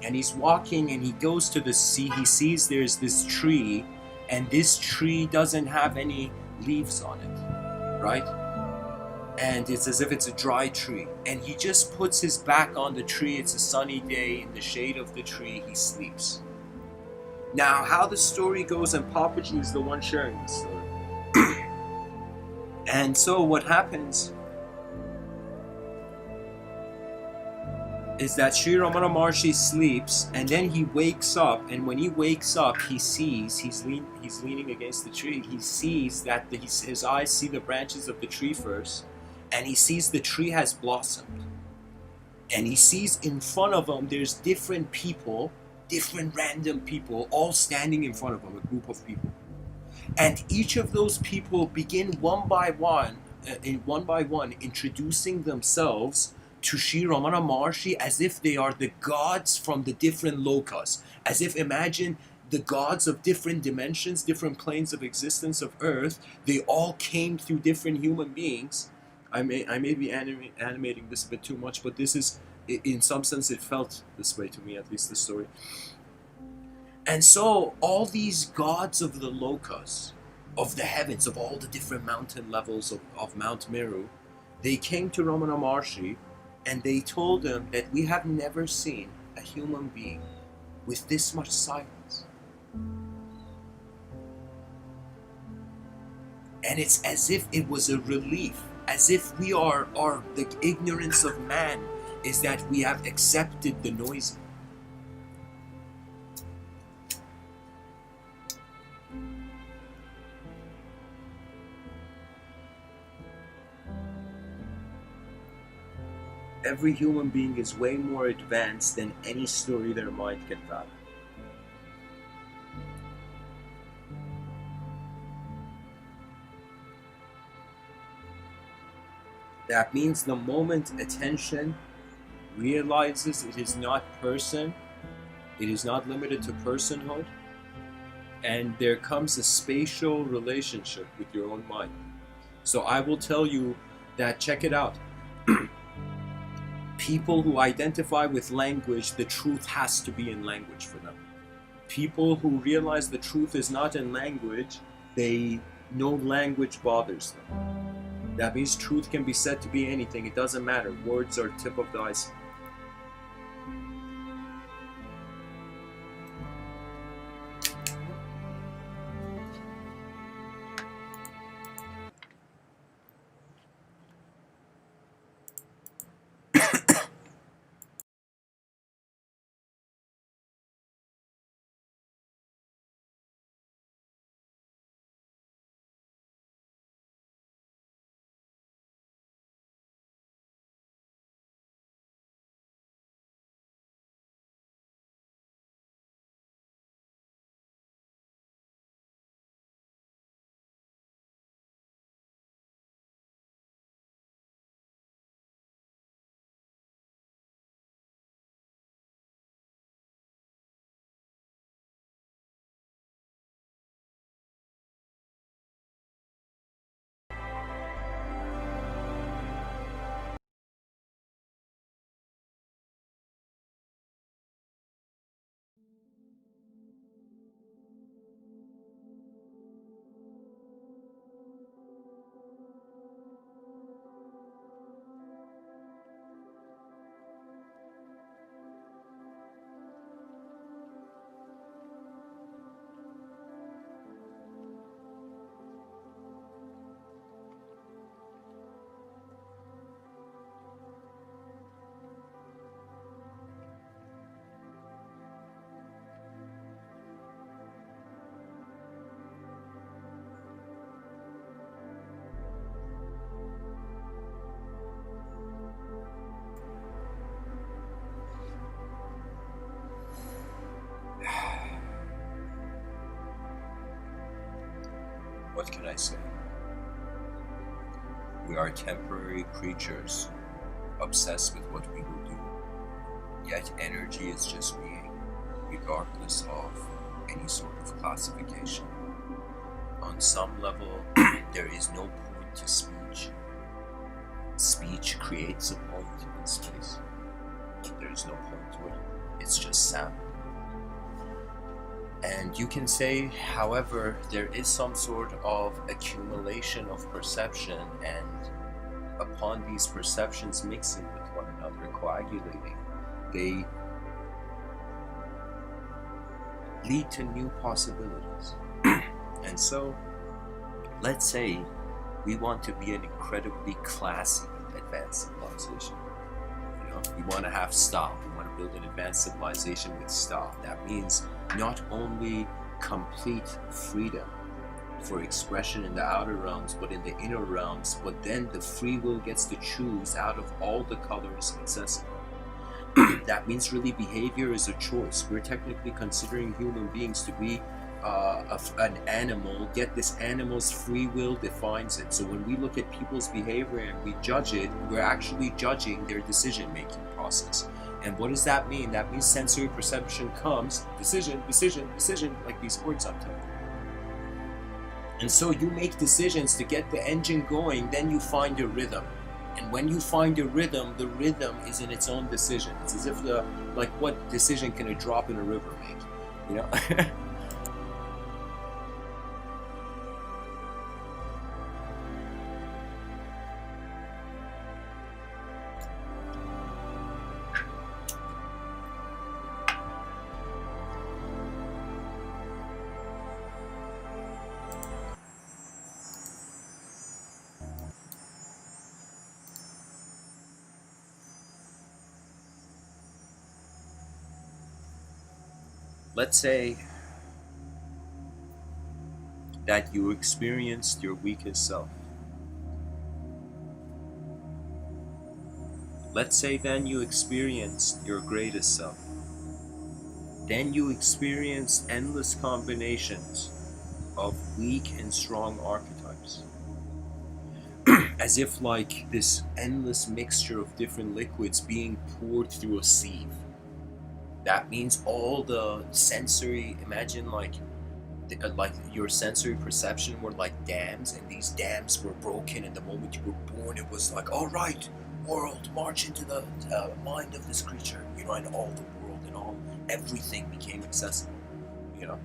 and he's walking, and he goes to the sea. He sees there's this tree, and this tree doesn't have any leaves on it, right? And it's as if it's a dry tree, and he just puts his back on the tree. It's a sunny day. In the shade of the tree, he sleeps. Now, how the story goes, and Papaji is the one sharing the story. And so what happens is that Sri Ramana Maharshi sleeps, and then he wakes up, and when he wakes up, he sees, he's leaning against the tree, he sees that his eyes see the branches of the tree first, and he sees the tree has blossomed. And he sees in front of him, there's different people, different random people, all standing in front of him, a group of people. And each of those people begin one by one, introducing themselves to Sri Ramana Maharshi as if they are the gods from the different lokas. As if, imagine the gods of different dimensions, different planes of existence of Earth, they all came through different human beings. I may be animating this a bit too much, but this is, in some sense, it felt this way to me, at least the story. And so all these gods of the lokas, of the heavens, of all the different mountain levels of Mount Meru, they came to Ramana Maharshi, and they told him that we have never seen a human being with this much silence. And it's as if it was a relief, as if we are the ignorance of man is that we have accepted the noise. Every human being is way more advanced than any story their mind can fathom. That means the moment attention realizes it is not person, it is not limited to personhood, and there comes a spatial relationship with your own mind. So I will tell you that, check it out. People who identify with language, the truth has to be in language for them. People who realize the truth is not in language, they no language bothers them. That means truth can be said to be anything. It doesn't matter. Words are tip of the iceberg. What can I say? We are temporary creatures, obsessed with what we will do. Yet energy is just being, regardless of any sort of classification. On some level, there is no point to speech. Speech creates a point in space. There is no point to it. It's just sound. And you can say, however, there is some sort of accumulation of perception, and upon these perceptions mixing with one another, coagulating, they lead to new possibilities. And so, let's say we want to be an incredibly classy advanced civilization. We want to have style. We want to build an advanced civilization with style. That means not only complete freedom for expression in the outer realms, but in the inner realms, but then the free will gets to choose out of all the colors accessible. That means really behavior is a choice. We're technically considering human beings to be an animal, yet this animal's free will defines it. So when we look at people's behavior and we judge it, we're actually judging their decision-making process. And what does that mean? That means sensory perception comes, decision, like these words I'm telling you. And so you make decisions to get the engine going, then you find a rhythm. And when you find a rhythm, the rhythm is in its own decision. It's as if what decision can a drop in a river make? Let's say that you experienced your weakest self. Let's say then you experienced your greatest self. Then you experienced endless combinations of weak and strong archetypes. As if like this endless mixture of different liquids being poured through a sieve. That means all the sensory, imagine like your sensory perception were like dams, and these dams were broken, and the moment you were born it was like, all right, world, march into the mind of this creature, and all the world and all everything became accessible. you know.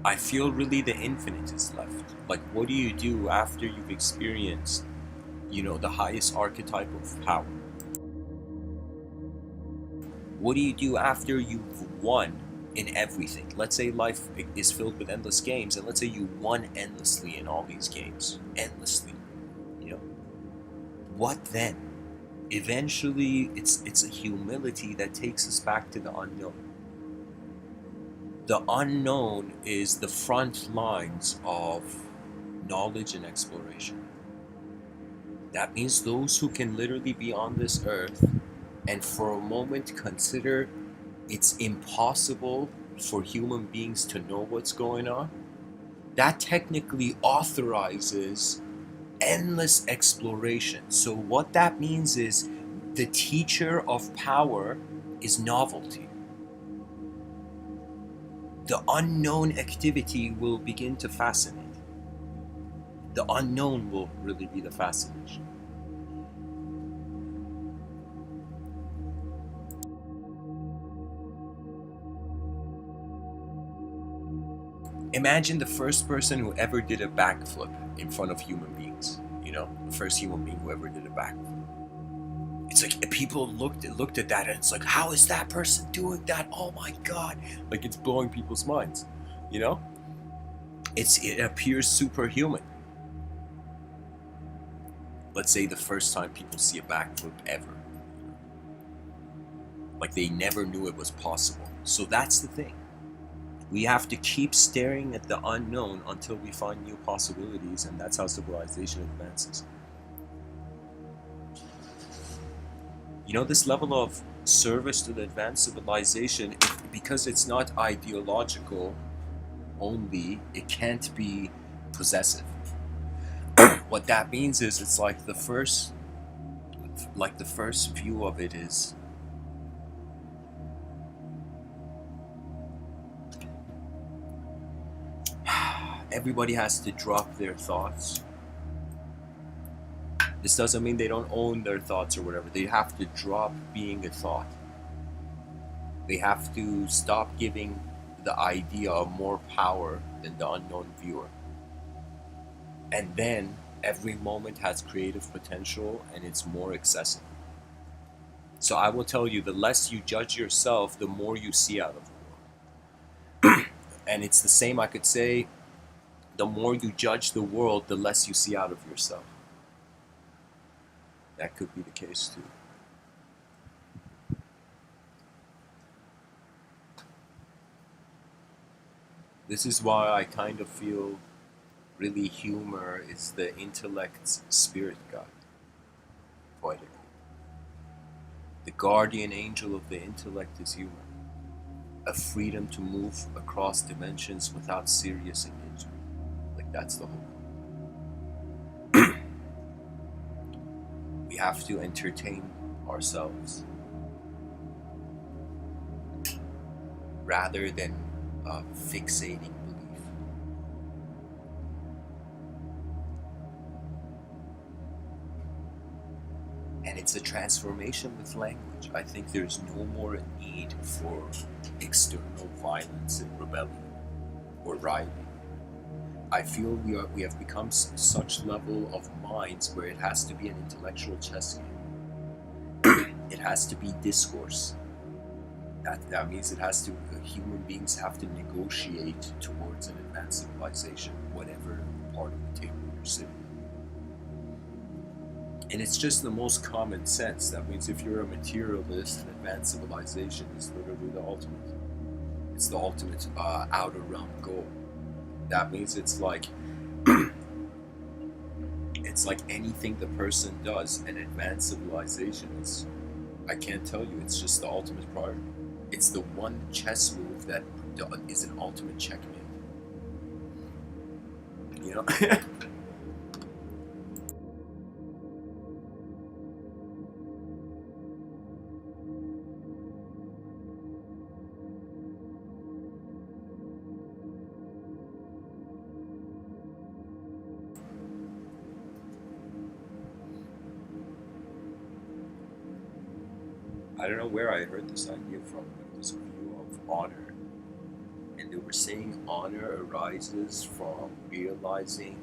I feel really the infinite is left. Like, what do you do after you've experienced, the highest archetype of power? What do you do after you've won in everything? Let's say life is filled with endless games, and let's say you won endlessly in all these games. Endlessly. You know? What then? Eventually, it's a humility that takes us back to the unknown. The unknown is the front lines of knowledge and exploration. That means those who can literally be on this earth and for a moment consider it's impossible for human beings to know what's going on, that technically authorizes endless exploration. So, what that means is the teacher of power is novelty. The unknown activity will begin to fascinate. The unknown will really be the fascination. Imagine the first person who ever did a backflip in front of human beings. The first human being who ever did a backflip. It's like people looked at that and it's like, how is that person doing that? Oh my god! Like, it's blowing people's minds. You know, it appears superhuman. Let's say the first time people see a backflip ever, like they never knew it was possible. So that's the thing. We have to keep staring at the unknown until we find new possibilities, and that's how civilization advances. This level of service to the advanced civilization, because it's not ideological only, it can't be possessive. What that means is it's like the first view of it is everybody has to drop their thoughts. This doesn't mean they don't own their thoughts or whatever. They have to drop being a thought. They have to stop giving the idea more power than the unknown viewer. And then every moment has creative potential and it's more accessible. So I will tell you, the less you judge yourself, the more you see out of the world. And it's the same, I could say, the more you judge the world, the less you see out of yourself. That could be the case too. This is why I kind of feel really humor is the intellect's spirit guide, poetically. The guardian angel of the intellect is humor, a freedom to move across dimensions without serious engagement. Like, that's the whole. We have to entertain ourselves rather than fixating belief. And it's a transformation with language. I think there's no more need for external violence and rebellion or rioting. I feel we have become such level of minds where it has to be an intellectual chess game. It has to be discourse. That means human beings have to negotiate towards an advanced civilization, whatever part of the table you're sitting. And it's just the most common sense. That means if you're a materialist, an advanced civilization is literally the ultimate. It's the ultimate outer realm goal. That means it's like anything the person does, an advanced civilization is, I can't tell you, it's just the ultimate priority. It's the one chess move that is an ultimate checkmate. I don't know where I heard this idea from, but it was a view of honor. And they were saying honor arises from realizing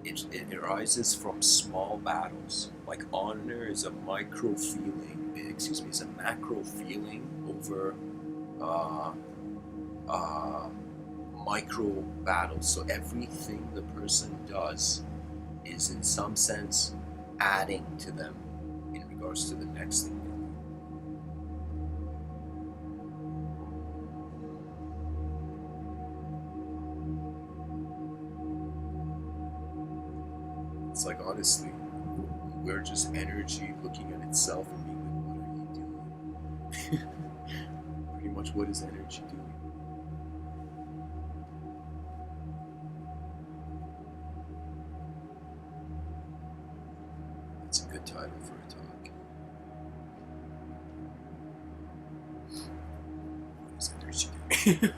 it arises from small battles. Like honor is a micro feeling, excuse me, is a macro feeling over uh, uh, micro battles. So everything the person does is in some sense adding to them in regards to the next thing they do. It's like honestly, we're just energy looking at itself and being like, what are you doing? Pretty much what is energy doing? It's a good title for a talk. What is energy doing?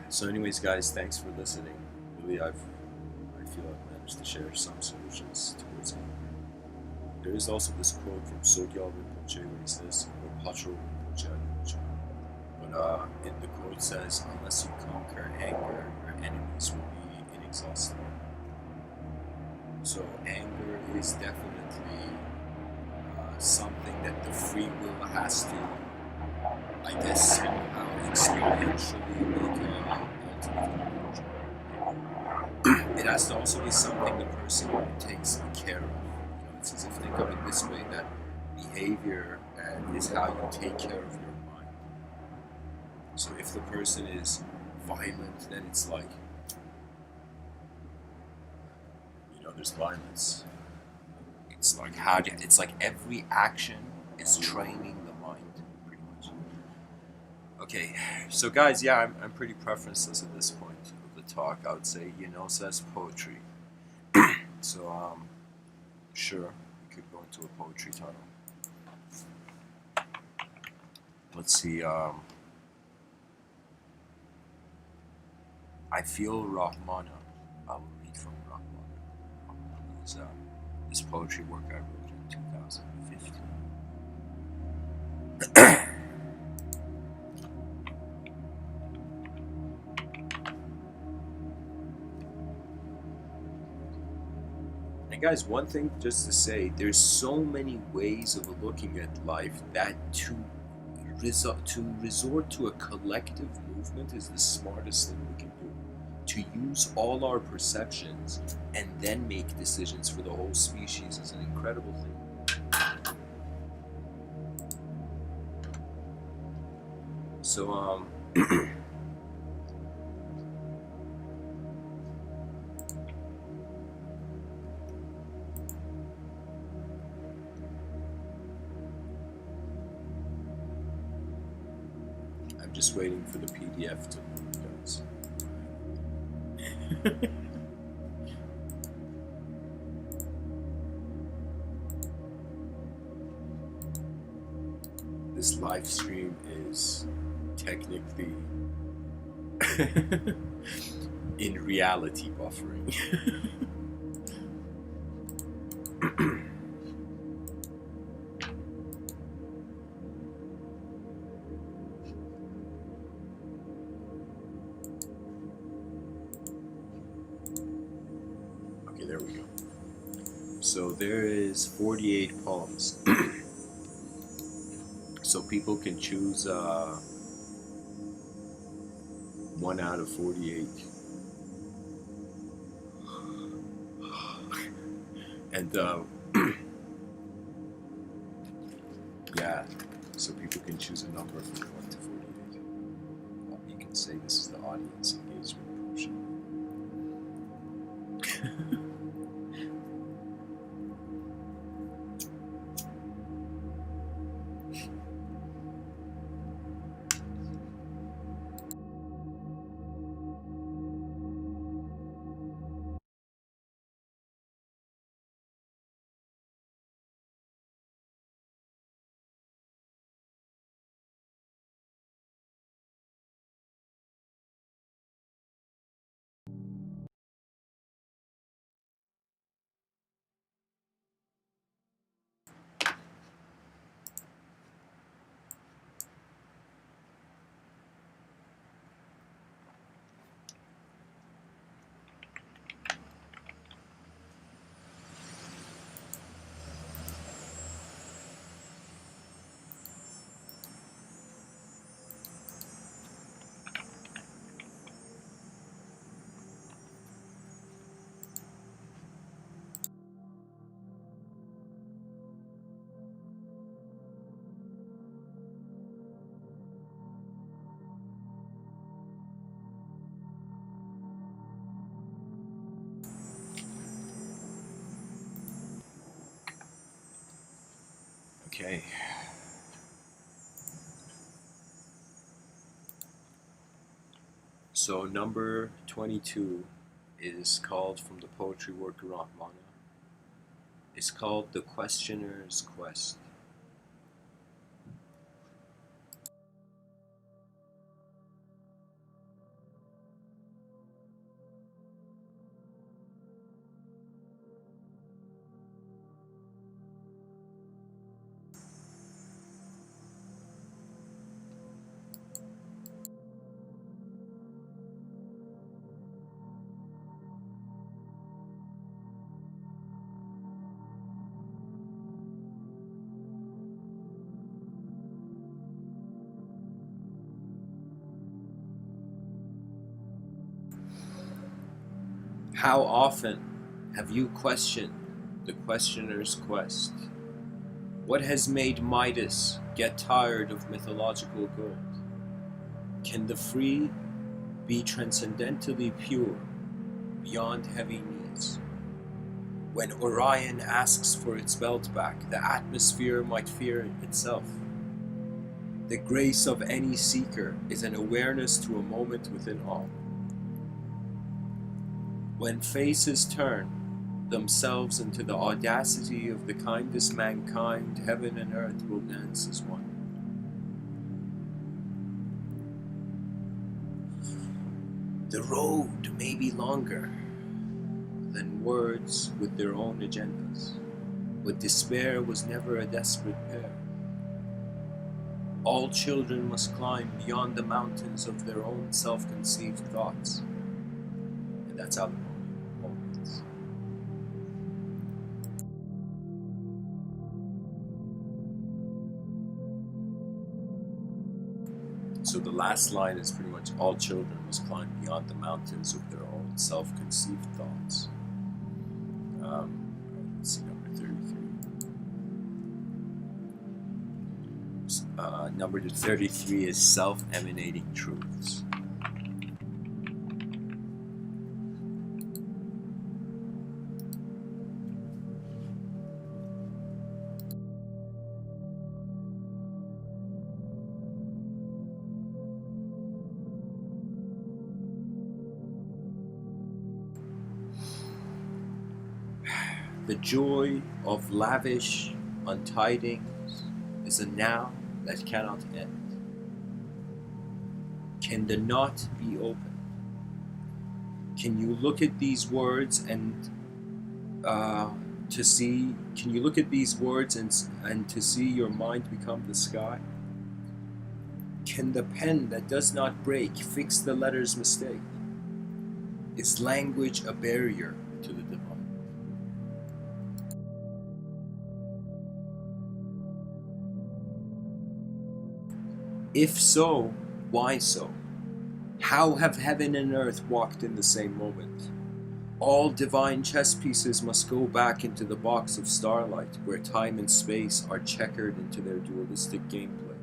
So anyways guys, thanks for listening. Really I feel I've managed to share some solutions towards it. There is also this quote from Sogyal Rinpoche where he says, or Patrol Rinpoche, but in the quote says, unless you conquer anger, your enemies will be inexhaustible. So anger is definitely something that the free will has to, I guess, somehow experientially make a ultimate conclusion. It has to also be something the person takes care of. It's as if think of it this way, that behavior is how you take care of your mind. So if the person is violent, then it's like, there's violence. It's like it's like every action is training the mind, pretty much. Okay, so guys, yeah, I'm pretty preferenceless at this point of the talk. I would say, says poetry. So, sure, we could go into a poetry tunnel. Let's see, I feel Rahmana. I will read from Rahmana. Rahmana is this poetry work I wrote in 2015. And guys, one thing just to say, there's so many ways of looking at life that to resort to a collective movement is the smartest thing we can do. To use all our perceptions and then make decisions for the whole species is an incredible thing. So, I'm just waiting for the PDF to load, guys. This live stream is technically in reality buffering. Okay, there we go. So there is 48 poems. So people can choose 1 out of 48. And yeah, so people can choose a number from 1 to 48. You can say this is the audience engagement portion. Okay. So number 22 is called, from the poetry work Rahmana, it's called The Questioner's Quest. How often have you questioned the questioner's quest? What has made Midas get tired of mythological gold? Can the free be transcendentally pure, beyond heavy needs? When Orion asks for its belt back, the atmosphere might fear itself. The grace of any seeker is an awareness to a moment within all. When faces turn themselves into the audacity of the kindest mankind, heaven and earth will dance as one. The road may be longer than words with their own agendas, but despair was never a desperate pair. All children must climb beyond the mountains of their own self-conceived thoughts. And that's how the poem ends. So the last line is pretty much, all children must climb beyond the mountains of their own self-conceived thoughts. Let's see, number 33. Number 33 is self-emanating truths. The joy of lavish untidings is a now that cannot end. Can the knot be opened? Can you look at these words and to see? Can you look at these words and to see your mind become the sky? Can the pen that does not break fix the letter's mistake? Is language a barrier to the divine? If so, why so? How have heaven and earth walked in the same moment? All divine chess pieces must go back into the box of starlight, where time and space are checkered into their dualistic gameplay.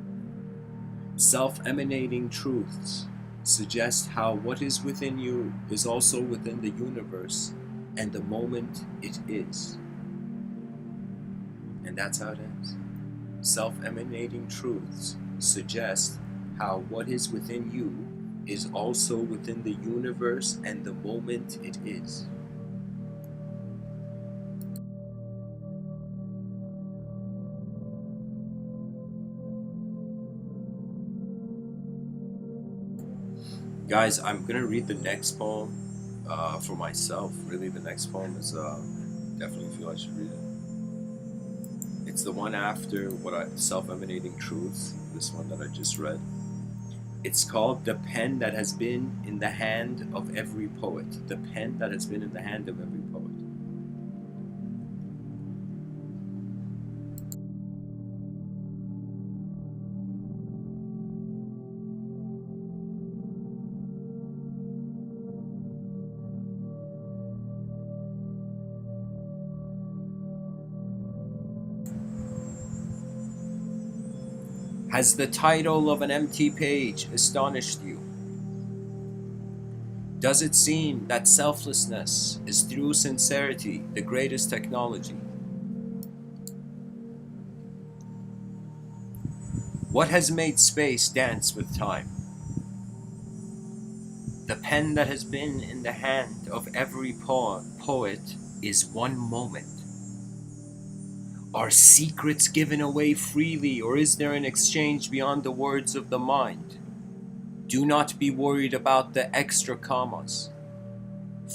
Self-emanating truths suggest how what is within you is also within the universe and the moment it is. And that's how it ends. Self-emanating truths suggest how what is within you is also within the universe and the moment it is. Guys, I'm gonna read the next poem for myself. Really, the next poem is definitely feel I should read it. It's the one after self-emanating truths, this one that I just read. It's called The Pen That Has Been in the Hand of Every Poet. The pen that has been in the hand of every poet. Has the title of an empty page astonished you? Does it seem that selflessness is through sincerity the greatest technology? What has made space dance with time? The pen that has been in the hand of every poet is one moment. Are secrets given away freely, or is there an exchange beyond the words of the mind? Do not be worried about the extra commas,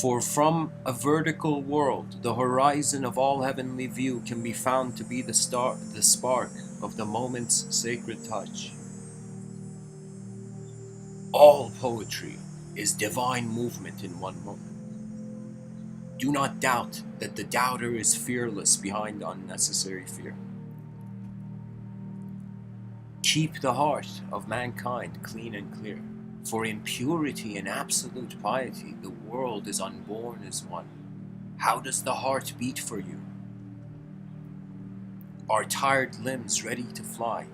for from a vertical world, the horizon of all heavenly view can be found to be the spark of the moment's sacred touch. All poetry is divine movement in one moment. Do not doubt that the doubter is fearless behind unnecessary fear. Keep the heart of mankind clean and clear, for in purity and absolute piety the world is unborn as one. How does the heart beat for you? Are tired limbs ready to fly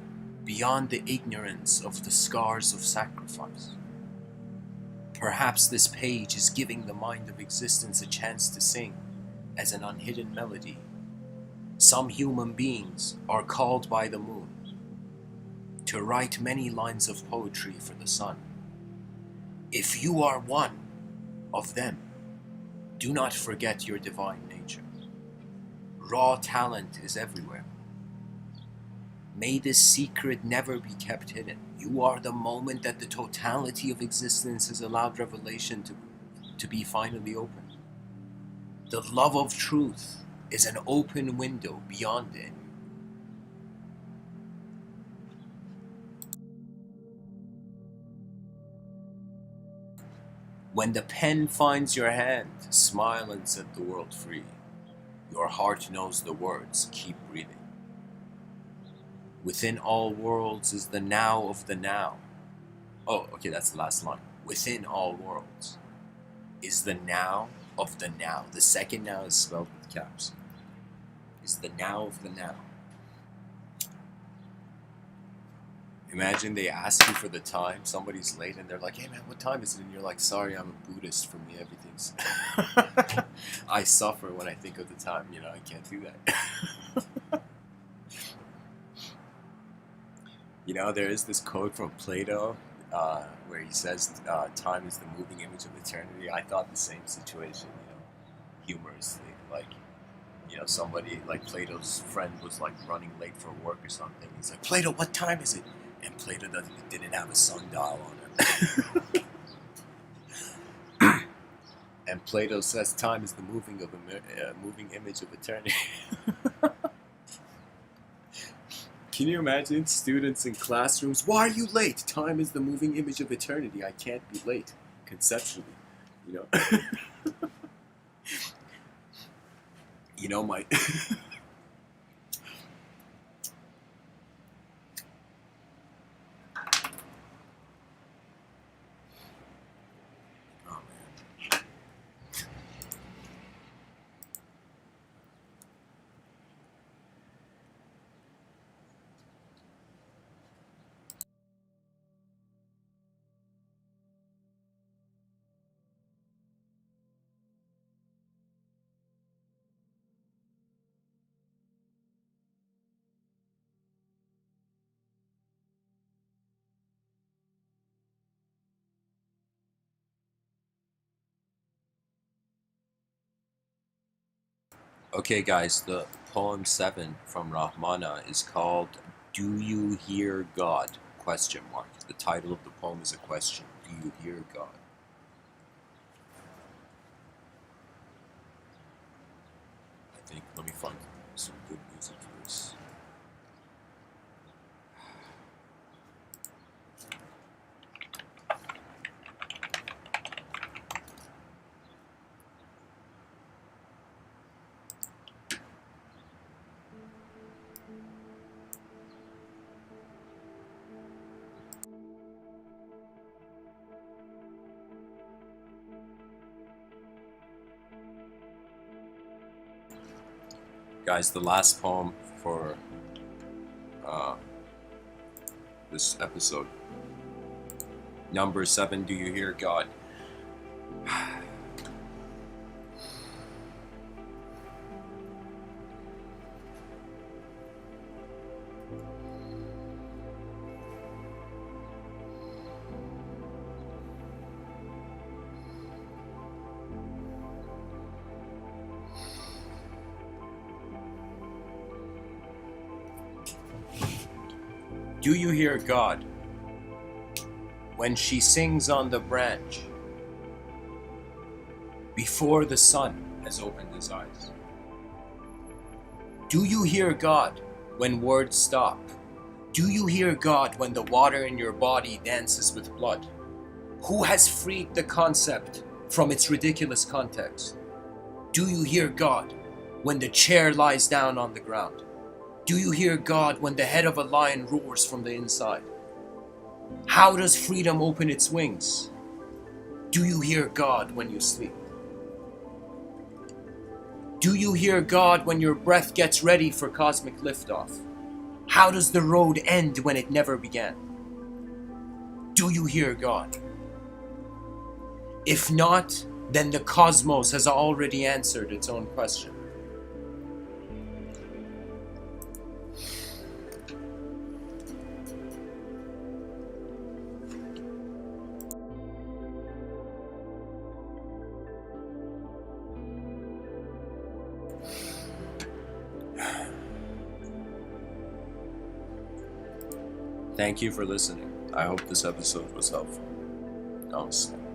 beyond the ignorance of the scars of sacrifice? Perhaps this page is giving the mind of existence a chance to sing as an unhidden melody. Some human beings are called by the moon to write many lines of poetry for the sun. If you are one of them, do not forget your divine nature. Raw talent is everywhere. May this secret never be kept hidden. You are the moment that the totality of existence has allowed revelation to be finally opened. The love of truth is an open window beyond it. When the pen finds your hand, smile and set the world free. Your heart knows the words, keep breathing. Within all worlds is the now of the now. Oh, okay, that's the last line. Within all worlds is the now of the now. The second now is spelled with caps. Is the now of the now. Imagine they ask you for the time, somebody's late, and they're like, hey man, what time is it? And you're like, sorry, I'm a Buddhist, for me everything's... I suffer when I think of the time, I can't do that. There is this quote from Plato where he says time is the moving image of eternity. I thought the same situation, humorously. Like, somebody, like Plato's friend was like running late for work or something. He's like, Plato, what time is it? And Plato didn't have a sundial on him. And Plato says time is the moving image of eternity. Can you imagine students in classrooms? Why are you late? Time is the moving image of eternity. I can't be late, conceptually. My... Okay, guys, the poem 7 from Rahmana is called Do You Hear God? Question mark. The title of the poem is a question. Do you hear God? I think, let me find some good music for this. Guys, the last poem for this episode. Number 7, Do You Hear God? Do you hear God when she sings on the branch before the sun has opened his eyes? Do you hear God when words stop? Do you hear God when the water in your body dances with blood? Who has freed the concept from its ridiculous context? Do you hear God when the chair lies down on the ground? Do you hear God when the head of a lion roars from the inside? How does freedom open its wings? Do you hear God when you sleep? Do you hear God when your breath gets ready for cosmic liftoff? How does the road end when it never began? Do you hear God? If not, then the cosmos has already answered its own question. Thank you for listening. I hope this episode was helpful. Namaste.